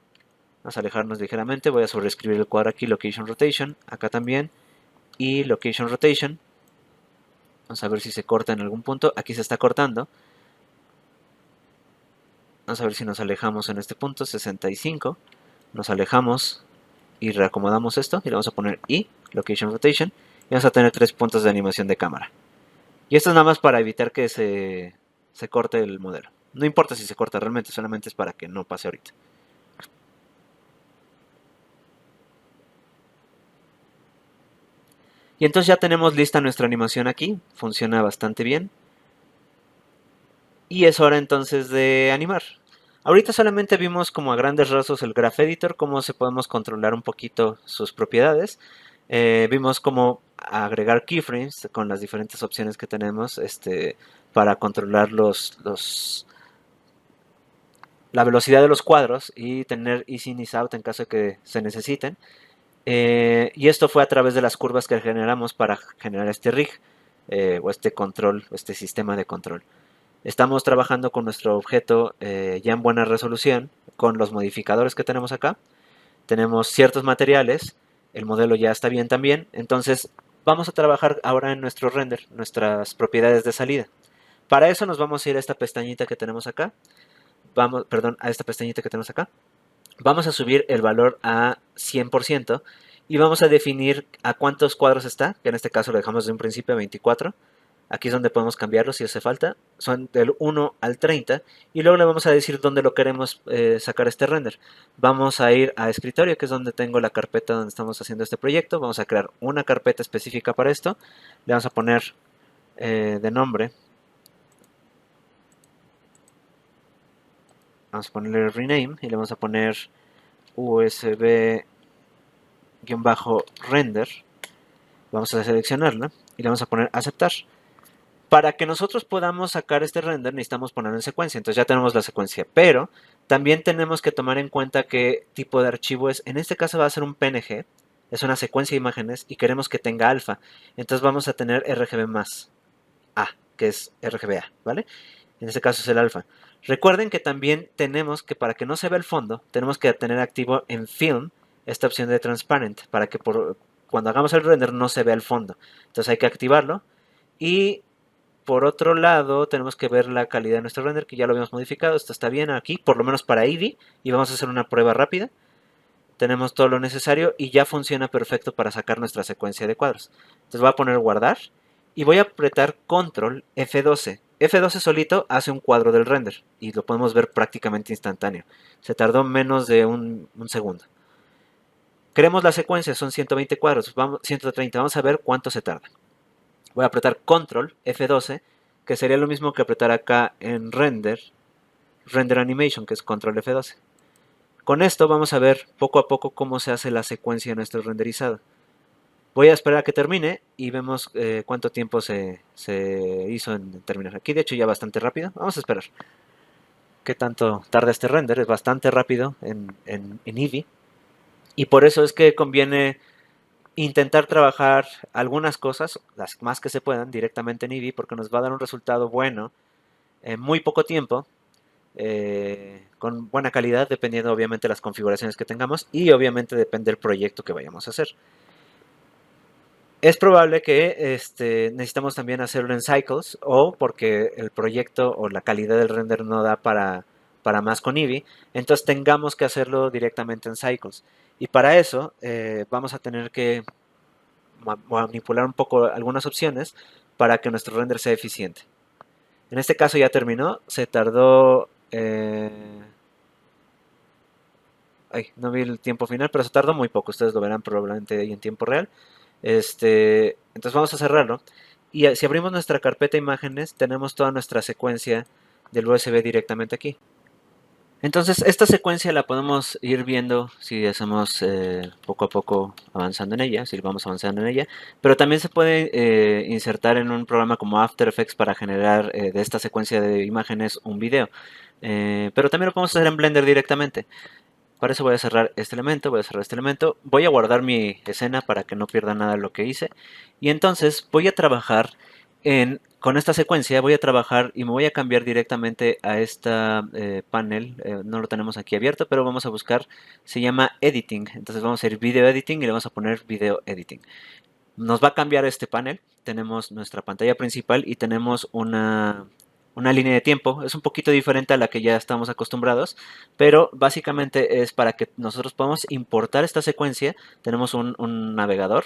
vamos a alejarnos ligeramente, voy a sobreescribir el cuadro aquí, Location Rotation, acá también, y Location Rotation, vamos a ver si se corta en algún punto, aquí se está cortando, vamos a ver si nos alejamos en este punto, 65, nos alejamos y reacomodamos esto y le vamos a poner I, Location Rotation, y vamos a tener 3 puntos de animación de cámara. Y esto es nada más para evitar que se corte el modelo. No importa si se corta realmente, solamente es para que no pase ahorita. Y entonces ya tenemos lista nuestra animación aquí, funciona bastante bien. Y es hora entonces de animar. Ahorita solamente vimos como a grandes rasgos el Graph Editor, cómo se podemos controlar un poquito sus propiedades. Vimos cómo agregar keyframes con las diferentes opciones que tenemos para controlar la velocidad de los cuadros y tener ease in, ease out en caso de que se necesiten. Y esto fue a través de las curvas que generamos para generar este rig o este control, este sistema de control. Estamos trabajando con nuestro objeto ya en buena resolución con los modificadores que tenemos acá. Tenemos ciertos materiales, el modelo ya está bien también, entonces vamos a trabajar ahora en nuestro render, nuestras propiedades de salida. Para eso nos vamos a ir a esta pestañita que tenemos acá, a esta pestañita que tenemos acá. Vamos a subir el valor a 100% y vamos a definir a cuántos cuadros está, que en este caso lo dejamos de un principio a 24. Aquí es donde podemos cambiarlo si hace falta. Son del 1 al 30. Y luego le vamos a decir dónde lo queremos sacar este render. Vamos a ir a escritorio, que es donde tengo la carpeta donde estamos haciendo este proyecto. Vamos a crear una carpeta específica para esto. Le vamos a poner de nombre. Vamos a ponerle rename y le vamos a poner USB-render. Vamos a seleccionarla y le vamos a poner aceptar. Para que nosotros podamos sacar este render necesitamos ponerlo en secuencia, entonces ya tenemos la secuencia, pero también tenemos que tomar en cuenta qué tipo de archivo es. En este caso va a ser un PNG, es una secuencia de imágenes y queremos que tenga alfa, entonces vamos a tener RGB más A, que es RGBA, ¿vale? En este caso es el alfa. Recuerden que también tenemos que, para que no se vea el fondo, tenemos que tener activo en Film esta opción de Transparent, para que cuando hagamos el render no se vea el fondo. Entonces hay que activarlo. Y por otro lado, tenemos que ver la calidad de nuestro render, que ya lo habíamos modificado. Esto está bien aquí, por lo menos para Eevee. Y vamos a hacer una prueba rápida. Tenemos todo lo necesario y ya funciona perfecto para sacar nuestra secuencia de cuadros. Entonces voy a poner guardar y voy a apretar control F12. F12 solito hace un cuadro del render y lo podemos ver prácticamente instantáneo. Se tardó menos de un segundo. Queremos la secuencia, son 120 cuadros, 130. Vamos a ver cuánto se tarda. Voy a apretar control F12, que sería lo mismo que apretar acá en render animation, que es control F12. Con esto vamos a ver poco a poco cómo se hace la secuencia de nuestro renderizado. Voy a esperar a que termine y vemos cuánto tiempo se hizo en terminar. Aquí de hecho ya bastante rápido. Vamos a esperar. ¿Qué tanto tarda este render? Es bastante rápido en Eevee. Y por eso es que conviene intentar trabajar algunas cosas, las más que se puedan, directamente en Eevee, porque nos va a dar un resultado bueno en muy poco tiempo, con buena calidad, dependiendo obviamente de las configuraciones que tengamos y obviamente depende del proyecto que vayamos a hacer. Es probable que necesitamos también hacerlo en cycles o porque el proyecto o la calidad del render no da para más con Eevee, entonces tengamos que hacerlo directamente en cycles. Y para eso vamos a tener que manipular un poco algunas opciones para que nuestro render sea eficiente. En este caso ya terminó, se tardó... no vi el tiempo final, pero se tardó muy poco, ustedes lo verán probablemente ahí en tiempo real. Entonces vamos a cerrarlo. Y si abrimos nuestra carpeta imágenes, tenemos toda nuestra secuencia del USB directamente aquí. Entonces esta secuencia la podemos ir viendo si hacemos poco a poco avanzando en ella, si vamos avanzando en ella. Pero también se puede insertar en un programa como After Effects para generar de esta secuencia de imágenes un video. Pero también lo podemos hacer en Blender directamente. Para eso voy a cerrar este elemento, voy a guardar mi escena para que no pierda nada de lo que hice. Y entonces voy a trabajar con esta secuencia, voy a trabajar y me voy a cambiar directamente a esta panel. No lo tenemos aquí abierto, pero vamos a buscar, se llama Editing. Entonces vamos a ir Video Editing y le vamos a poner Video Editing. Nos va a cambiar este panel. Tenemos nuestra pantalla principal y tenemos una línea de tiempo. Es un poquito diferente a la que ya estamos acostumbrados, pero básicamente es para que nosotros podamos importar esta secuencia. Tenemos un navegador,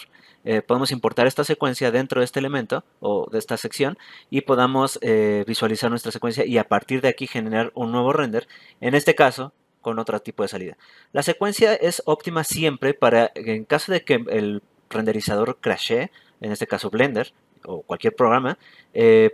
podemos importar esta secuencia dentro de este elemento o de esta sección y podamos visualizar nuestra secuencia y a partir de aquí generar un nuevo render. En este caso, con otro tipo de salida. La secuencia es óptima siempre para, en caso de que el renderizador crashee, en este caso Blender o cualquier programa,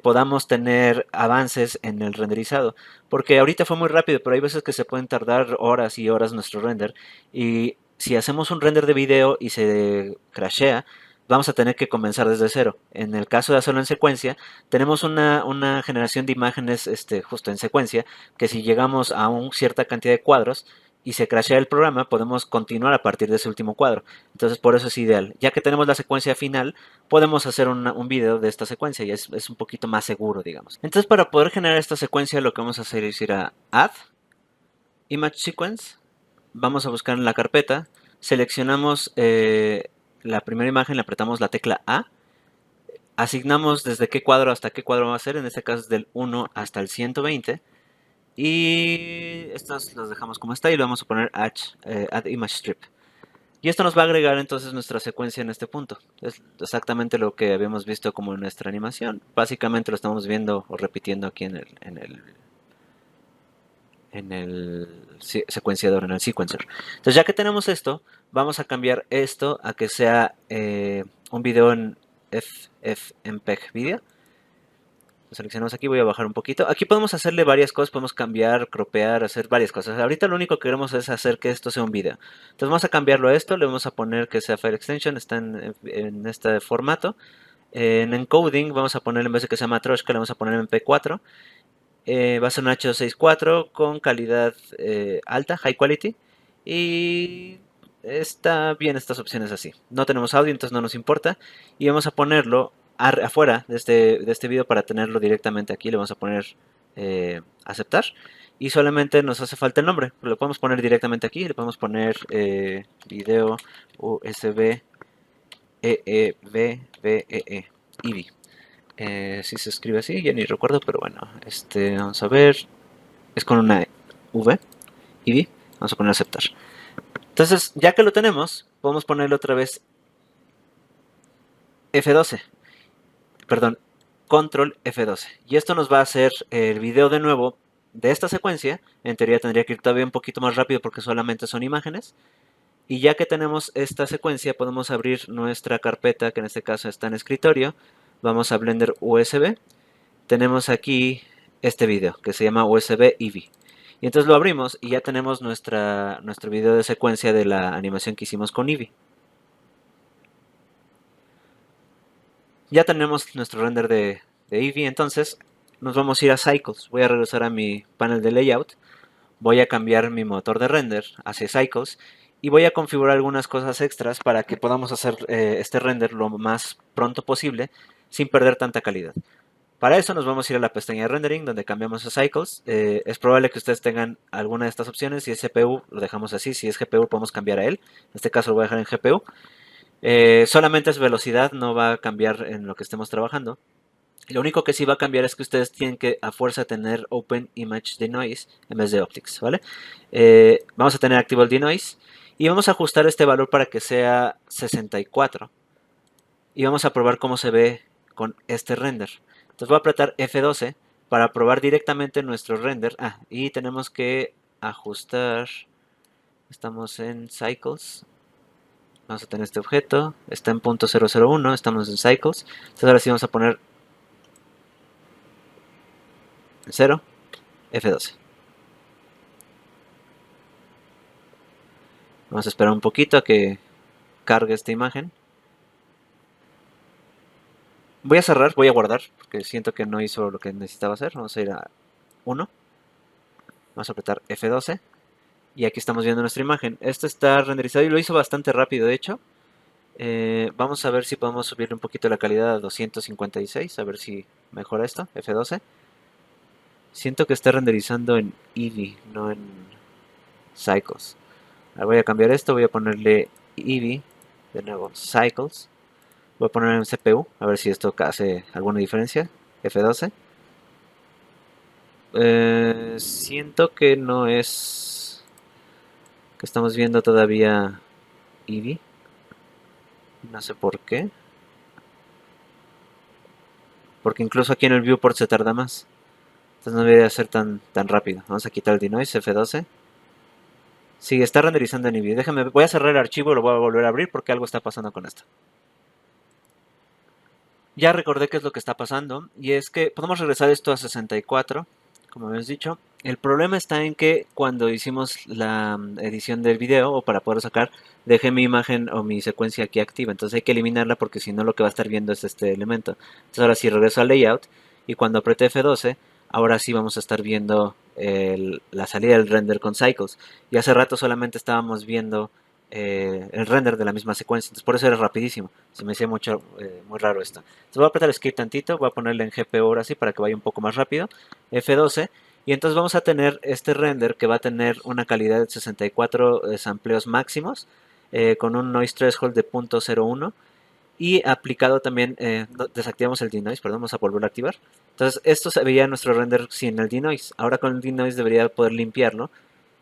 podamos tener avances en el renderizado. Porque ahorita fue muy rápido, pero hay veces que se pueden tardar horas y horas nuestro render. Y si hacemos un render de video y se crashea, vamos a tener que comenzar desde cero. En el caso de hacerlo en secuencia, tenemos una generación de imágenes justo en secuencia, que si llegamos a una cierta cantidad de cuadros, y se crashea el programa, podemos continuar a partir de ese último cuadro. Entonces por eso es ideal. Ya que tenemos la secuencia final, podemos hacer un video de esta secuencia y es un poquito más seguro, digamos. Entonces para poder generar esta secuencia lo que vamos a hacer es ir a Add, Image Sequence, vamos a buscar en la carpeta, seleccionamos la primera imagen, le apretamos la tecla A, asignamos desde qué cuadro hasta qué cuadro va a ser, en este caso es del 1 hasta el 120. Y estos los dejamos como está y le vamos a poner add image strip. Y esto nos va a agregar entonces nuestra secuencia en este punto. Es exactamente lo que habíamos visto como en nuestra animación. Básicamente lo estamos viendo o repitiendo aquí en el secuenciador, en el sequencer. Entonces ya que tenemos esto, vamos a cambiar esto a que sea un video en FFmpeg video. Lo seleccionamos aquí, voy a bajar un poquito. Aquí podemos hacerle varias cosas, podemos cambiar, cropear, hacer varias cosas. Ahorita lo único que queremos es hacer que esto sea un video. Entonces vamos a cambiarlo a esto, le vamos a poner que sea File Extension, está en este formato. En encoding vamos a poner, en vez de que sea Matroshka, le vamos a poner MP4. Va a ser un H264 con calidad alta, high quality. Y está bien estas opciones así. No tenemos audio, entonces no nos importa. Y vamos a ponerlo afuera de este video para tenerlo directamente aquí. Le vamos a poner aceptar. Y solamente nos hace falta el nombre. Lo podemos poner directamente aquí. Le podemos poner video USB EEVVEE. Si se escribe así, ya ni recuerdo, pero bueno, vamos a ver, es con una V, ID, vamos a poner aceptar. Entonces, ya que lo tenemos, podemos ponerle otra vez F12, perdón, control F12, y esto nos va a hacer el video de nuevo de esta secuencia. En teoría tendría que ir todavía un poquito más rápido porque solamente son imágenes. Y ya que tenemos esta secuencia, podemos abrir nuestra carpeta, que en este caso está en escritorio. Vamos a Blender USB. Tenemos aquí este video que se llama USB Eevee. Y entonces lo abrimos y ya tenemos nuestro video de secuencia de la animación que hicimos con Eevee. Ya tenemos nuestro render de Eevee, entonces nos vamos a ir a Cycles. Voy a regresar a mi panel de layout. Voy a cambiar mi motor de render hacia Cycles y voy a configurar algunas cosas extras para que podamos hacer este render lo más pronto posible sin perder tanta calidad. Para eso nos vamos a ir a la pestaña de rendering donde cambiamos a Cycles. Es probable que ustedes tengan alguna de estas opciones. Si es CPU lo dejamos así, si es GPU podemos cambiar a él. En este caso lo voy a dejar en GPU. Solamente es velocidad, no va a cambiar en lo que estemos trabajando. Lo único que sí va a cambiar es que ustedes tienen que a fuerza tener Open Image Denoise en vez de Optics, ¿vale? Vamos a tener activo el Denoise y vamos a ajustar este valor para que sea 64 y vamos a probar cómo se ve con este render. Entonces voy a apretar F12 para probar directamente nuestro render. Y tenemos que ajustar, estamos en Cycles. Vamos a tener este objeto, está en .001, estamos en Cycles. Entonces ahora sí vamos a poner 0, F12. Vamos a esperar un poquito a que cargue esta imagen. Voy a cerrar, voy a guardar, porque siento que no hizo lo que necesitaba hacer. Vamos a ir a 1. Vamos a apretar F12. Y aquí estamos viendo nuestra imagen. Esto está renderizado y lo hizo bastante rápido, de hecho. Vamos a ver si podemos subirle un poquito la calidad a 256, a ver si mejora esto, F12. Siento que está renderizando en Eevee, no en Cycles. Ahora voy a cambiar esto, voy a ponerle Eevee, de nuevo Cycles. Voy a poner en CPU, a ver si esto hace alguna diferencia, F12. Siento que no es... que estamos viendo todavía Eevee. No sé por qué. Porque incluso aquí en el viewport se tarda más. Entonces no debería ser tan rápido. Vamos a quitar el denoise, F12. Sí, está renderizando en Eevee. Déjame, voy a cerrar el archivo y lo voy a volver a abrir porque algo está pasando con esto. Ya recordé qué es lo que está pasando. Y es que podemos regresar esto a 64, como habíamos dicho. El problema está en que cuando hicimos la edición del video, o para poder sacar, dejé mi imagen o mi secuencia aquí activa. Entonces hay que eliminarla porque si no lo que va a estar viendo es este elemento. Entonces ahora sí regreso al layout y cuando apriete F12, ahora sí vamos a estar viendo la salida del render con cycles. Y hace rato solamente estábamos viendo el render de la misma secuencia. Entonces por eso era rapidísimo. Se me hacía muy raro esto. Entonces voy a apretar el script tantito, voy a ponerle en GPU ahora sí para que vaya un poco más rápido. F12. Y entonces vamos a tener este render que va a tener una calidad de 64 sampleos máximos con un noise threshold de 0.01 y aplicado también, desactivamos el denoise, perdón, vamos a volver a activar. Entonces esto se veía en nuestro render sin el denoise. Ahora con el denoise debería poder limpiarlo.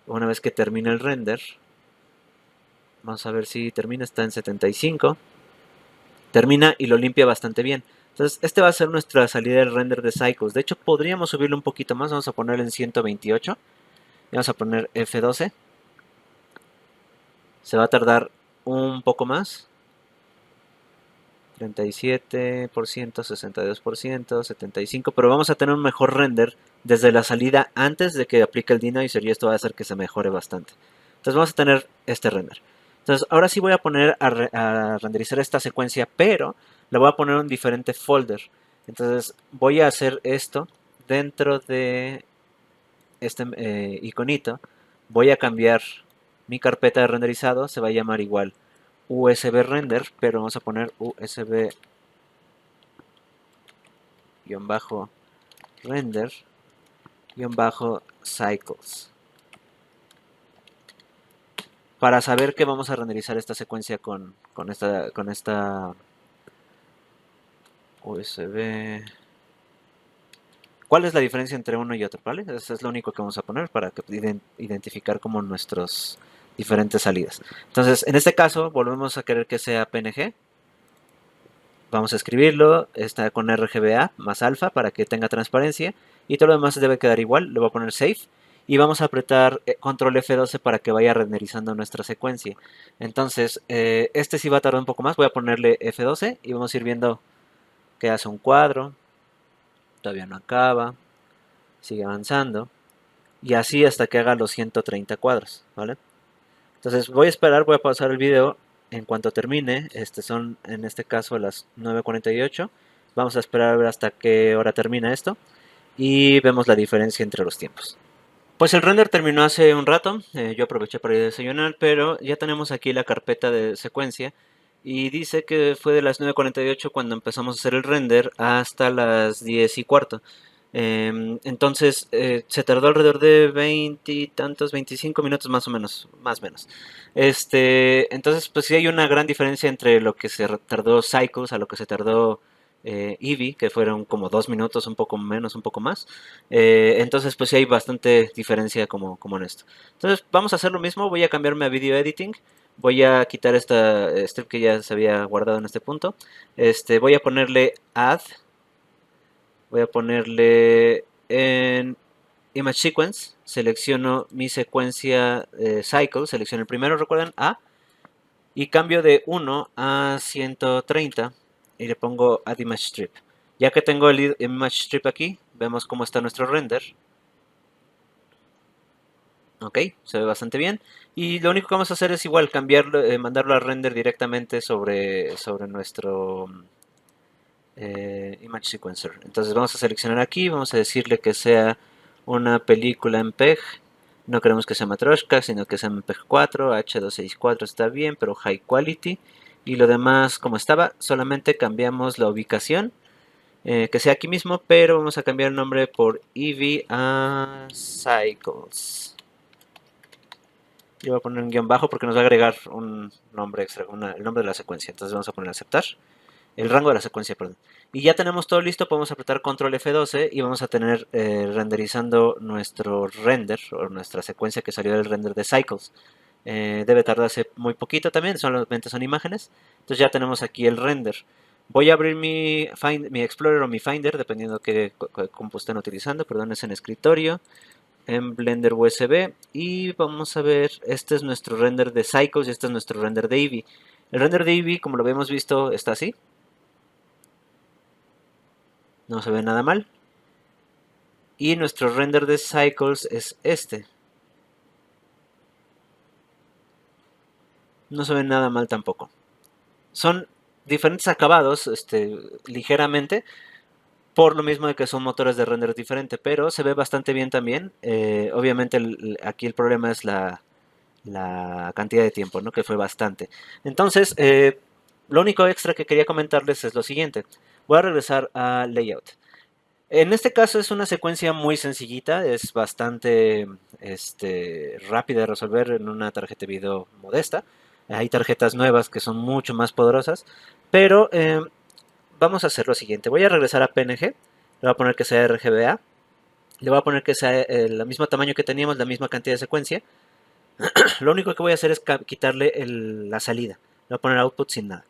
Una vez que termine el render, vamos a ver si termina, está en 75. Termina y lo limpia bastante bien. Entonces este va a ser nuestra salida del render de Cycles. De hecho podríamos subirlo un poquito más, vamos a ponerlo en 128. Y vamos a poner F12. Se va a tardar un poco más. 37%, 62%, 75%. Pero vamos a tener un mejor render desde la salida antes de que aplique el denoiser. Y esto va a hacer que se mejore bastante. Entonces vamos a tener este render. Entonces ahora sí voy a poner a renderizar esta secuencia, pero la voy a poner en un diferente folder. Entonces voy a hacer esto dentro de este iconito. Voy a cambiar mi carpeta de renderizado, se va a llamar igual USB render, pero vamos a poner USB-render-cycles. Para saber que vamos a renderizar esta secuencia con esta USB. ¿Cuál es la diferencia entre uno y otro? ¿Vale? Eso es lo único que vamos a poner para identificar como nuestros diferentes salidas. Entonces, en este caso, volvemos a querer que sea PNG. Vamos a escribirlo, está con RGBA más alfa para que tenga transparencia. Y todo lo demás debe quedar igual. Le voy a poner Save. Y vamos a apretar Control F12 para que vaya renderizando nuestra secuencia. Entonces, este sí va a tardar un poco más. Voy a ponerle F12 y vamos a ir viendo que hace un cuadro. Todavía no acaba. Sigue avanzando. Y así hasta que haga los 130 cuadros, ¿vale? Entonces voy a esperar, voy a pausar el video en cuanto termine, son en este caso las 9:48. Vamos a esperar a ver hasta qué hora termina esto y vemos la diferencia entre los tiempos. Pues el render terminó hace un rato, yo aproveché para ir a desayunar, pero ya tenemos aquí la carpeta de secuencia y dice que fue de las 9:48 cuando empezamos a hacer el render hasta las 10:15. Entonces se tardó alrededor de 20 y tantos, 25 minutos más o menos, más o menos. Entonces pues sí hay una gran diferencia entre lo que se tardó Cycles a lo que se tardó Eevee, que fueron como 2 minutos, un poco menos, un poco más. Entonces pues sí hay bastante diferencia como en esto. Entonces vamos a hacer lo mismo, voy a cambiarme a Video Editing. Voy a quitar esta strip que ya se había guardado en este punto. Voy a ponerle Add. Voy a ponerle en Image Sequence. Selecciono mi secuencia Cycle. Selecciono el primero, recuerden, A. Y cambio de 1 a 130. Y le pongo Add Image Strip. Ya que tengo el Image Strip aquí, vemos cómo está nuestro render. Ok, se ve bastante bien. Y lo único que vamos a hacer es igual, cambiarlo, mandarlo a render directamente sobre nuestro Image Sequencer. Entonces vamos a seleccionar aquí, vamos a decirle que sea una película en PEG. No queremos que sea Matryoshka, sino que sea en PEG 4, H264 está bien, pero High Quality. Y lo demás como estaba, solamente cambiamos la ubicación, que sea aquí mismo, pero vamos a cambiar el nombre por Eevee a Cycles. Yo voy a poner un guión bajo porque nos va a agregar un nombre extra, el nombre de la secuencia. Entonces vamos a poner aceptar. El rango de la secuencia, perdón. Y ya tenemos todo listo, podemos apretar control F12 y vamos a tener renderizando nuestro render o nuestra secuencia que salió del render de Cycles. Debe tardarse muy poquito también, solamente son imágenes. Entonces ya tenemos aquí el render. Voy a abrir mi Explorer o mi Finder, dependiendo de qué compu estén utilizando. Perdón, es en escritorio, en Blender USB. Y vamos a ver, este es nuestro render de Cycles y este es nuestro render de Eevee. El render de Eevee, como lo habíamos visto, está así. No se ve nada mal. Y nuestro render de Cycles es este. No se ve nada mal tampoco. Son diferentes acabados, ligeramente, por lo mismo de que son motores de render diferente, pero se ve bastante bien también. Obviamente aquí el problema es la cantidad de tiempo, ¿no? Que fue bastante. Entonces, lo único extra que quería comentarles es lo siguiente. Voy a regresar a Layout. En este caso es una secuencia muy sencillita, es bastante rápida de resolver en una tarjeta de video modesta. Hay tarjetas nuevas que son mucho más poderosas, pero vamos a hacer lo siguiente. Voy a regresar a PNG, le voy a poner que sea RGBA, le voy a poner que sea el mismo tamaño que teníamos, la misma cantidad de secuencia. Lo único que voy a hacer es quitarle la salida, le voy a poner output sin nada.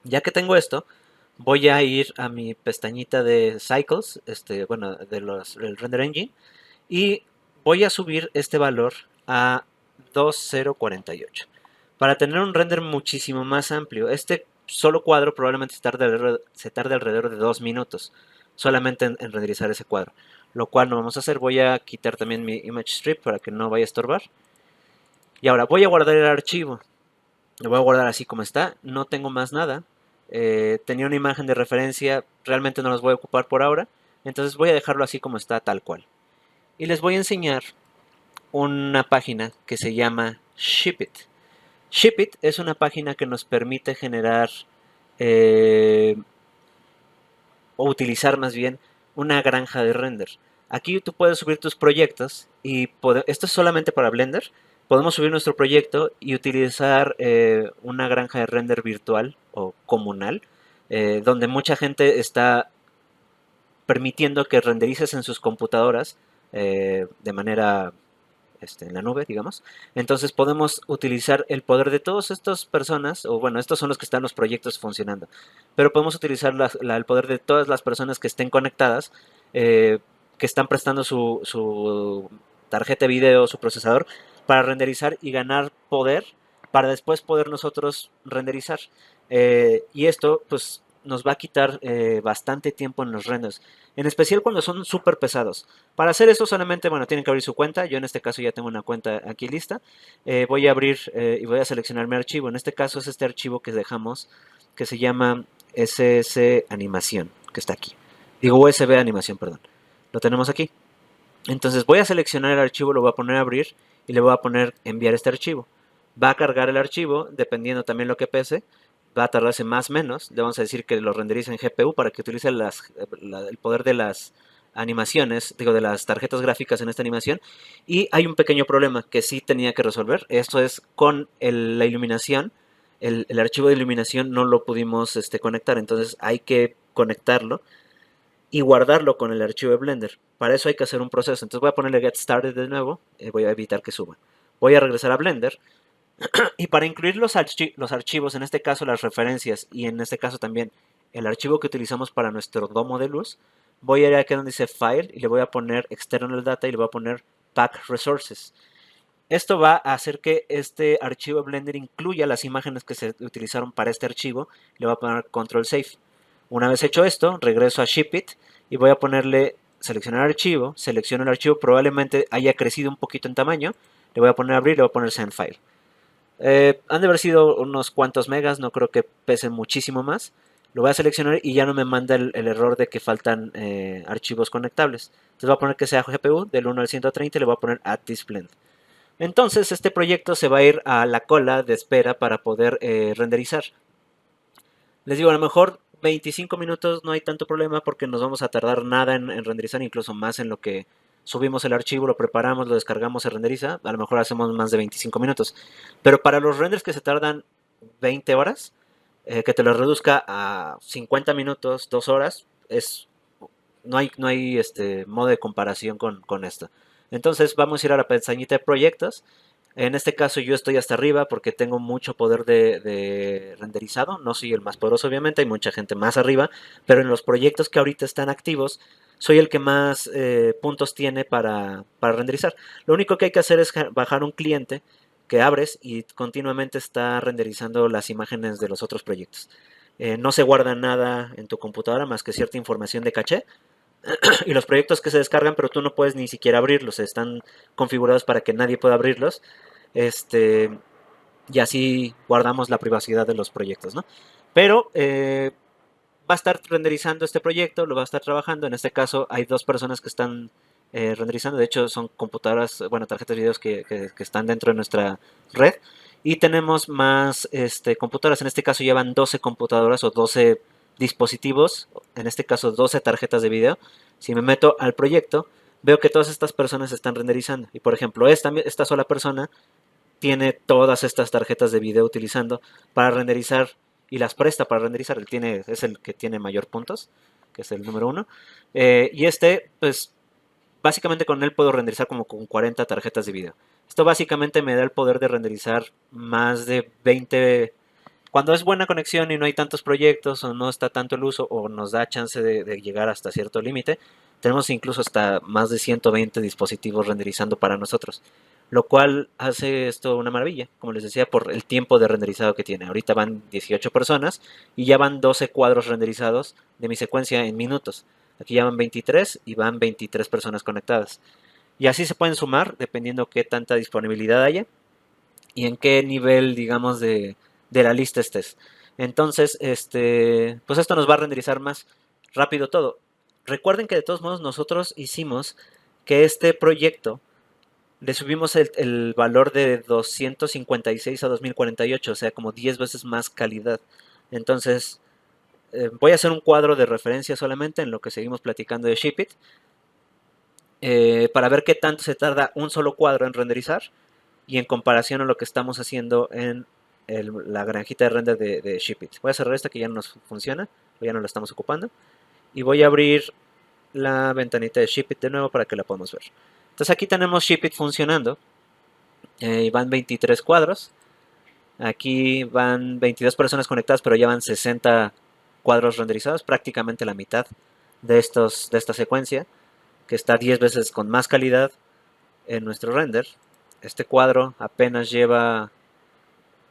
Ya que tengo esto, voy a ir a mi pestañita de Cycles, bueno, del Render Engine, y voy a subir este valor a 2048 para tener un render muchísimo más amplio. Este solo cuadro probablemente se tarde alrededor de 2 minutos solamente en renderizar ese cuadro, lo cual no vamos a hacer. Voy a quitar también mi image strip para que no vaya a estorbar. Y ahora voy a guardar el archivo. Lo voy a guardar así como está, no tengo más nada. Tenía una imagen de referencia, realmente no los voy a ocupar por ahora, entonces voy a dejarlo así como está, tal cual. Y les voy a enseñar una página que se llama Shipit. Shipit es una página que nos permite generar o utilizar más bien una granja de render. Aquí tú puedes subir tus proyectos y esto es solamente para Blender. Podemos subir nuestro proyecto y utilizar una granja de render virtual o comunal, donde mucha gente está permitiendo que renderices en sus computadoras de manera en la nube, digamos. Entonces podemos utilizar el poder de todas estas personas, o bueno, estos son los que están los proyectos funcionando, pero podemos utilizar el poder de todas las personas que estén conectadas, que están prestando su tarjeta de video, su procesador, para renderizar y ganar poder para después poder nosotros renderizar. Y esto, pues, nos va a quitar bastante tiempo en los renders, en especial cuando son súper pesados. Para hacer eso solamente, bueno, tienen que abrir su cuenta. Yo en este caso ya tengo una cuenta aquí lista. Voy a abrir y voy a seleccionar mi archivo. En este caso es este archivo que dejamos, que se llama SS Animación, que está aquí. Digo USB Animación, perdón. Lo tenemos aquí. Entonces voy a seleccionar el archivo, lo voy a poner a abrir y le voy a poner enviar este archivo. Va a cargar el archivo, dependiendo también lo que pese, va a tardarse más o menos. Le vamos a decir que lo renderice en GPU para que utilice el poder de las animaciones, digo, de las tarjetas gráficas en esta animación. Y hay un pequeño problema que sí tenía que resolver. Esto es con la iluminación. El archivo de iluminación no lo pudimos conectar, entonces hay que conectarlo y guardarlo con el archivo de Blender. Para eso hay que hacer un proceso. Entonces voy a ponerle Get Started de nuevo. Voy a evitar que suba. Voy a regresar a Blender. Y para incluir los archivos, en este caso las referencias y en este caso también el archivo que utilizamos para nuestro domo de luz, voy a ir aquí donde dice File y le voy a poner External Data y le voy a poner Pack Resources. Esto va a hacer que este archivo de Blender incluya las imágenes que se utilizaron para este archivo. Le voy a poner Control Save. Una vez hecho esto, regreso a Ship It y voy a ponerle seleccionar archivo, selecciono el archivo, probablemente haya crecido un poquito en tamaño, le voy a poner abrir, le voy a poner Send File. Han de haber sido unos cuantos megas, no creo que pesen muchísimo más. Lo voy a seleccionar y ya no me manda el error de que faltan archivos conectables. Entonces voy a poner que sea GPU del 1 al 130 y le voy a poner Add this blend. Entonces este proyecto se va a ir a la cola de espera para poder renderizar. Les digo, a lo mejor 25 minutos no hay tanto problema porque nos vamos a tardar nada en renderizar, incluso más en lo que subimos el archivo, lo preparamos, lo descargamos, se renderiza. A lo mejor hacemos más de 25 minutos. Pero para los renders que se tardan 20 horas, que te lo reduzca a 50 minutos, 2 horas, no hay modo de comparación con esto. Entonces vamos a ir a la pestañita de proyectos. En este caso yo estoy hasta arriba porque tengo mucho poder de renderizado. No soy el más poderoso obviamente, hay mucha gente más arriba. Pero en los proyectos que ahorita están activos, soy el que más puntos tiene para renderizar. Lo único que hay que hacer es bajar un cliente que abres y continuamente está renderizando las imágenes de los otros proyectos. No se guarda nada en tu computadora más que cierta información de caché y los proyectos que se descargan, pero tú no puedes ni siquiera abrirlos, están configurados para que nadie pueda abrirlos, y así guardamos la privacidad de los proyectos, ¿no? Pero va a estar renderizando este proyecto, lo va a estar trabajando, en este caso hay dos personas que están renderizando, de hecho son computadoras, bueno, tarjetas de videos que están dentro de nuestra red, y tenemos más computadoras, en este caso llevan 12 computadoras o 12 dispositivos, en este caso 12 tarjetas de video. Si me meto al proyecto, veo que todas estas personas están renderizando. Y por ejemplo, esta sola persona tiene todas estas tarjetas de video utilizando para renderizar y las presta para renderizar. Es el que tiene mayor puntos, que es el número 1. Y pues básicamente con él puedo renderizar como con 40 tarjetas de video. Esto básicamente me da el poder de renderizar más de 20. Cuando es buena conexión y no hay tantos proyectos o no está tanto el uso o nos da chance de llegar hasta cierto límite, tenemos incluso hasta más de 120 dispositivos renderizando para nosotros, lo cual hace esto una maravilla, como les decía, por el tiempo de renderizado que tiene. Ahorita van 18 personas y ya van 12 cuadros renderizados de mi secuencia en minutos. Aquí ya van 23 y van 23 personas conectadas. Y así se pueden sumar dependiendo qué tanta disponibilidad haya y en qué nivel, digamos, de la lista estés. Entonces, pues esto nos va a renderizar más rápido todo. Recuerden que de todos modos nosotros hicimos que este proyecto le subimos el valor de 256 a 2048, o sea, como 10 veces más calidad. Entonces, voy a hacer un cuadro de referencia solamente en lo que seguimos platicando de Shipit, para ver qué tanto se tarda un solo cuadro en renderizar y en comparación a lo que estamos haciendo en la granjita de render de Shipit. Voy a cerrar esta que ya no nos funciona, o ya no la estamos ocupando, y voy a abrir la ventanita de Shipit de nuevo para que la podamos ver. Entonces aquí tenemos Shipit funcionando, y van 23 cuadros. Aquí van 22 personas conectadas, pero ya van 60 cuadros renderizados, prácticamente la mitad de esta secuencia, que está 10 veces con más calidad en nuestro render. Este cuadro apenas lleva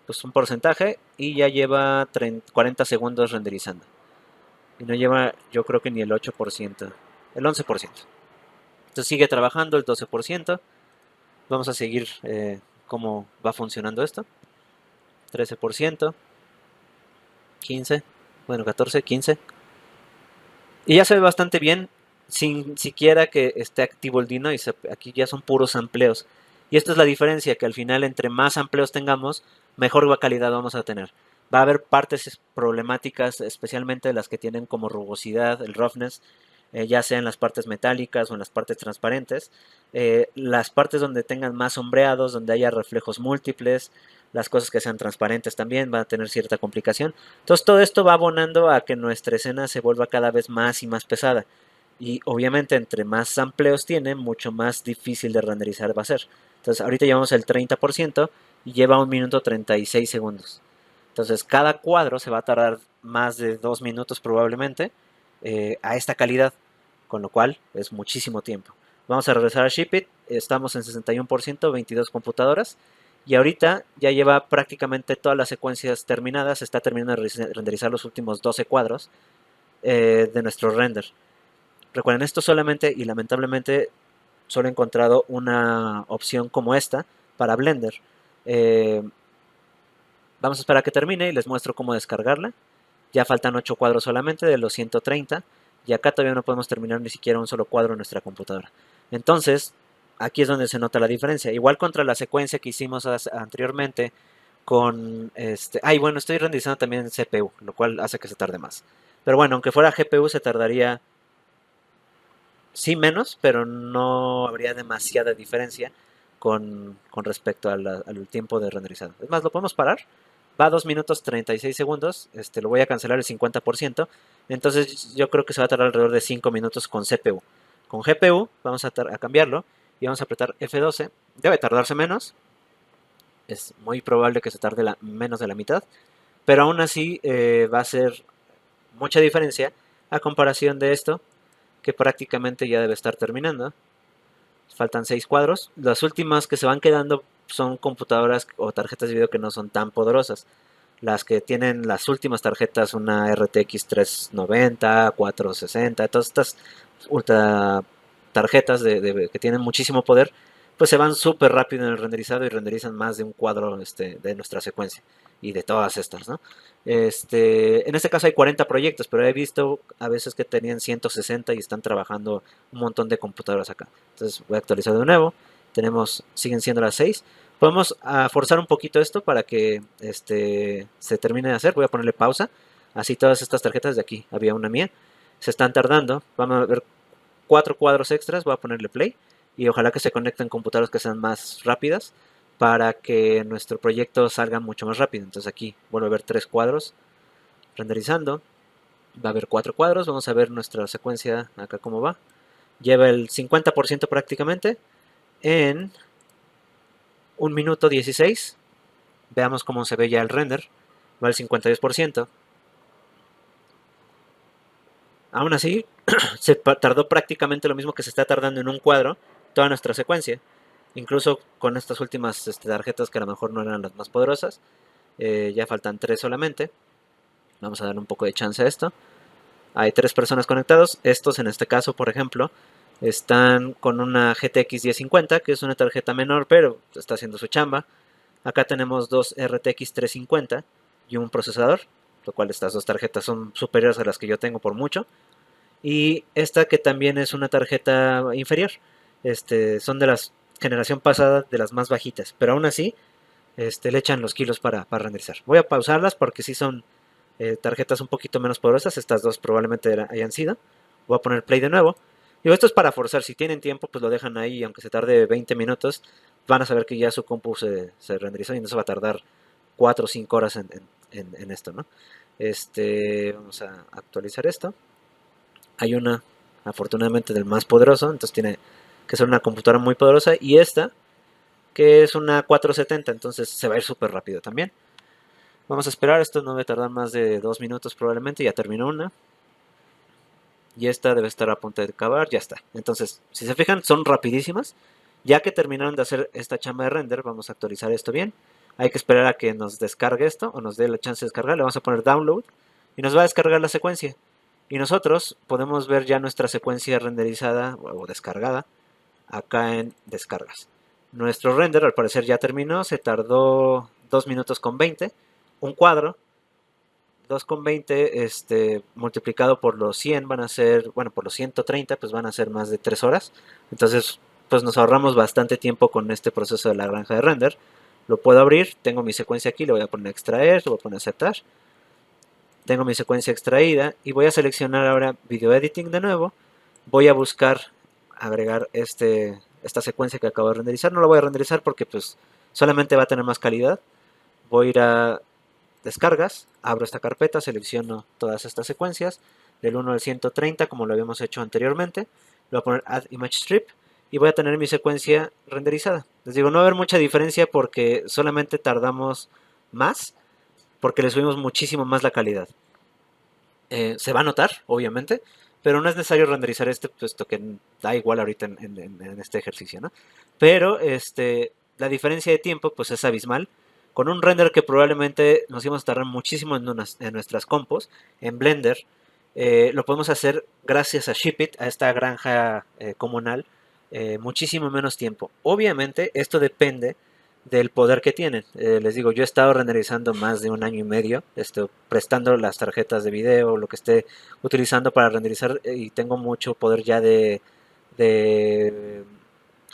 pues un porcentaje y ya lleva 40 segundos renderizando. y no lleva, yo creo que ni el 8%, el 11%. Entonces sigue trabajando el 12%. Vamos a seguir cómo va funcionando esto. 13%, 15%, bueno, 14%, 15%. Y ya se ve bastante bien, sin siquiera que esté activo el denoise. Aquí ya son puros amplios. Y esta es la diferencia, que al final entre más amplios tengamos, mejor calidad vamos a tener. Va a haber partes problemáticas, especialmente las que tienen como rugosidad, el roughness, ya sea en las partes metálicas o en las partes transparentes. Las partes donde tengan más sombreados, donde haya reflejos múltiples, las cosas que sean transparentes también van a tener cierta complicación. Entonces todo esto va abonando a que nuestra escena se vuelva cada vez más y más pesada. Y obviamente entre más amplios tiene, mucho más difícil de renderizar va a ser. Entonces ahorita llevamos el 30% y lleva 1 minuto 36 segundos. Entonces cada cuadro se va a tardar más de 2 minutos probablemente a esta calidad, con lo cual es muchísimo tiempo. Vamos a regresar a Shipit, estamos en 61%, 22 computadoras. Y ahorita ya lleva prácticamente todas las secuencias terminadas. Está terminando de renderizar los últimos 12 cuadros de nuestro render. Recuerden, esto solamente y lamentablemente solo he encontrado una opción como esta para Blender. Vamos a esperar a que termine y les muestro cómo descargarla. Ya faltan 8 cuadros solamente de los 130. Y acá todavía no podemos terminar ni siquiera un solo cuadro en nuestra computadora. Entonces, aquí es donde se nota la diferencia. Igual contra la secuencia que hicimos anteriormente con este... Ay, bueno, estoy renderizando también en CPU, lo cual hace que se tarde más. Pero bueno, aunque fuera GPU se tardaría sí menos, pero no habría demasiada diferencia con respecto al tiempo de renderizado. Es más, lo podemos parar. Va a 2 minutos 36 segundos. Lo voy a cancelar el 50%. Entonces yo creo que se va a tardar alrededor de 5 minutos con CPU. Con GPU vamos a cambiarlo y vamos a apretar F12. Debe tardarse menos. Es muy probable que se tarde menos de la mitad. Pero aún así va a ser mucha diferencia a comparación de esto, que prácticamente ya debe estar terminando. Faltan 6 cuadros. Las últimas que se van quedando son computadoras o tarjetas de video que no son tan poderosas. Las que tienen las últimas tarjetas, una RTX 390, 460, todas estas ultra tarjetas que tienen muchísimo poder, pues se van súper rápido en el renderizado y renderizan más de un cuadro de nuestra secuencia y de todas estas, ¿no? En este caso hay 40 proyectos, pero he visto a veces que tenían 160 y están trabajando un montón de computadoras acá. Entonces voy a actualizar de nuevo. Siguen siendo las 6. Podemos forzar un poquito esto para que se termine de hacer. Voy a ponerle pausa. Así todas estas tarjetas de aquí, había una mía, se están tardando. Vamos a ver 4 cuadros extras. Voy a ponerle play. Y ojalá que se conecten computadoras que sean más rápidas para que nuestro proyecto salga mucho más rápido. Entonces aquí vuelvo a ver 3 cuadros renderizando. Va a haber 4 cuadros. Vamos a ver nuestra secuencia acá cómo va. Lleva el 50% prácticamente en 1 minuto 16. Veamos cómo se ve ya el render. Va al 52%. Aún así, se tardó prácticamente lo mismo que se está tardando en un cuadro toda nuestra secuencia. Incluso con estas últimas tarjetas que a lo mejor no eran las más poderosas. Ya faltan 3 solamente. Vamos a darle un poco de chance a esto. Hay 3 personas conectados. Estos en este caso, por ejemplo, están con una GTX 1050, que es una tarjeta menor, pero está haciendo su chamba. Acá tenemos 2 RTX 350 y un procesador, lo cual estas 2 tarjetas son superiores a las que yo tengo por mucho. Y esta que también es una tarjeta inferior. Son de la generación pasada, de las más bajitas, pero aún así le echan los kilos para renderizar. Voy a pausarlas porque sí son tarjetas un poquito menos poderosas. Estas 2 probablemente hayan sido. Voy a poner play de nuevo. Digo, esto es para forzar. Si tienen tiempo, pues lo dejan ahí. Aunque se tarde 20 minutos, van a saber que ya su compu se renderizó y no se va a tardar 4 o 5 horas en esto, ¿no? Vamos a actualizar esto. Hay una, afortunadamente, del más poderoso. Entonces tiene que ser una computadora muy poderosa. Y esta, que es una 470. Entonces se va a ir súper rápido también. Vamos a esperar, esto no debe tardar más de 2 minutos probablemente, ya terminó una. Y esta debe estar a punto de acabar, ya está. Entonces, si se fijan, son rapidísimas. Ya que terminaron de hacer esta chamba de render, vamos a actualizar esto bien. Hay que esperar a que nos descargue esto, o nos dé la chance de descargar. Le vamos a poner download, y nos va a descargar la secuencia. y nosotros podemos ver ya nuestra secuencia renderizada o descargada acá en descargas. Nuestro render al parecer ya terminó, se tardó 2 minutos con 20, un cuadro 2,20 multiplicado por los 100 van a ser, bueno, por los 130 pues van a ser más de 3 horas. Entonces pues nos ahorramos bastante tiempo con este proceso de la granja de render. Lo puedo abrir, tengo mi secuencia aquí, le voy a poner extraer, le voy a poner aceptar. Tengo mi secuencia extraída y voy a seleccionar ahora video editing de nuevo. Voy a buscar agregar esta secuencia que acabo de renderizar. No la voy a renderizar porque pues solamente va a tener más calidad. Voy a ir a descargas, abro esta carpeta, selecciono todas estas secuencias del 1 al 130 como lo habíamos hecho anteriormente. Le voy a poner Add Image Strip y voy a tener mi secuencia renderizada. Les digo, no va a haber mucha diferencia porque solamente tardamos más porque le subimos muchísimo más la calidad. Se va a notar, obviamente, pero no es necesario renderizar puesto que da igual ahorita en este ejercicio, ¿no? Pero la diferencia de tiempo pues es abismal. Con un render que probablemente nos íbamos a tardar muchísimo en nuestras compos, en Blender, lo podemos hacer gracias a Shipit, a esta granja comunal, muchísimo menos tiempo. Obviamente esto depende del poder que tienen. Les digo, yo he estado renderizando más de 1 año y medio, prestando las tarjetas de video, lo que esté utilizando para renderizar y tengo mucho poder ya de, de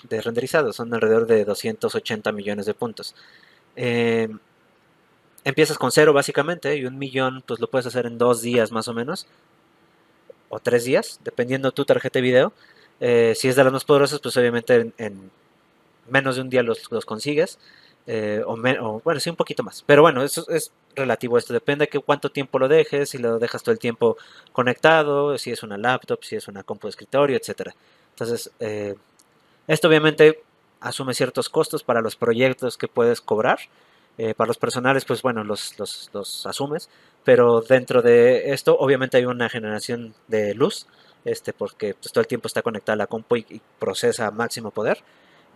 renderizado, son alrededor de 280 millones de puntos. Eh, Empiezas con cero básicamente y 1 millón pues lo puedes hacer en 2 días más o menos, o 3 días, dependiendo tu tarjeta de video. Si es de las más poderosas, pues obviamente en menos de un día los consigues. O bueno, sí, un poquito más. Pero bueno, eso es relativo a esto. Depende de cuánto tiempo lo dejes, si lo dejas todo el tiempo conectado, si es una laptop, si es una compu de escritorio, etcétera. Entonces, esto obviamente asume ciertos costos para los proyectos que puedes cobrar. Para los personales, pues bueno, los asumes. Pero dentro de esto, obviamente hay una generación de luz, porque pues, todo el tiempo está conectada a la compu y procesa a máximo poder.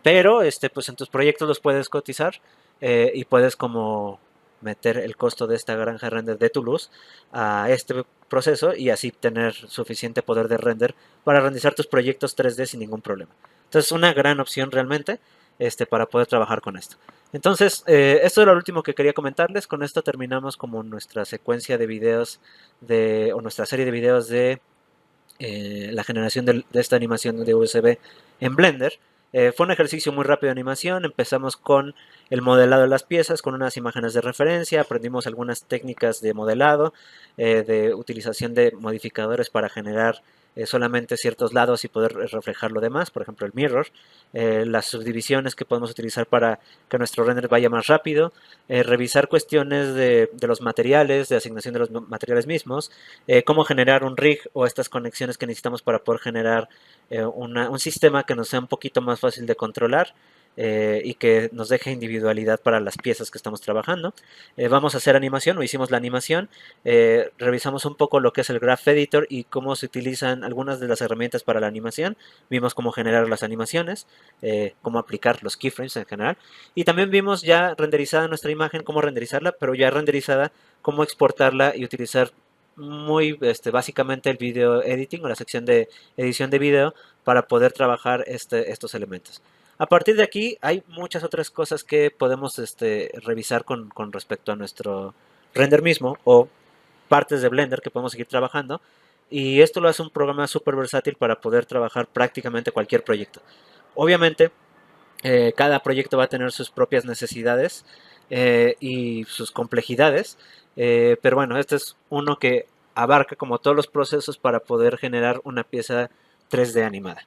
Pero pues en tus proyectos los puedes cotizar y puedes como meter el costo de esta granja de render de tu luz a este proceso y así tener suficiente poder de render para renderizar tus proyectos 3D sin ningún problema. Entonces es una gran opción realmente para poder trabajar con esto. Entonces, esto era lo último que quería comentarles. Con esto terminamos como nuestra secuencia de videos o nuestra serie de videos de la generación de esta animación de USB en Blender. Fue un ejercicio muy rápido de animación. Empezamos con el modelado de las piezas, con unas imágenes de referencia. Aprendimos algunas técnicas de modelado, de utilización de modificadores para generar solamente ciertos lados y poder reflejar lo demás, por ejemplo el mirror, las subdivisiones que podemos utilizar para que nuestro render vaya más rápido, revisar cuestiones de los materiales, de asignación de los materiales mismos, cómo generar un rig o estas conexiones que necesitamos para poder generar un sistema que nos sea un poquito más fácil de controlar y que nos deje individualidad para las piezas que estamos trabajando. Vamos a hacer animación, o hicimos la animación, revisamos un poco lo que es el Graph Editor y cómo se utilizan algunas de las herramientas para la animación, vimos cómo generar las animaciones, cómo aplicar los keyframes en general, y también vimos ya renderizada nuestra imagen, cómo renderizarla, pero ya renderizada, cómo exportarla y utilizar muy básicamente el video editing o la sección de edición de video para poder trabajar estos elementos. A partir de aquí hay muchas otras cosas que podemos revisar con respecto a nuestro render mismo o partes de Blender que podemos seguir trabajando, y esto lo hace un programa súper versátil para poder trabajar prácticamente cualquier proyecto. Obviamente cada proyecto va a tener sus propias necesidades y sus complejidades, pero bueno, este es uno que abarca como todos los procesos para poder generar una pieza 3D animada.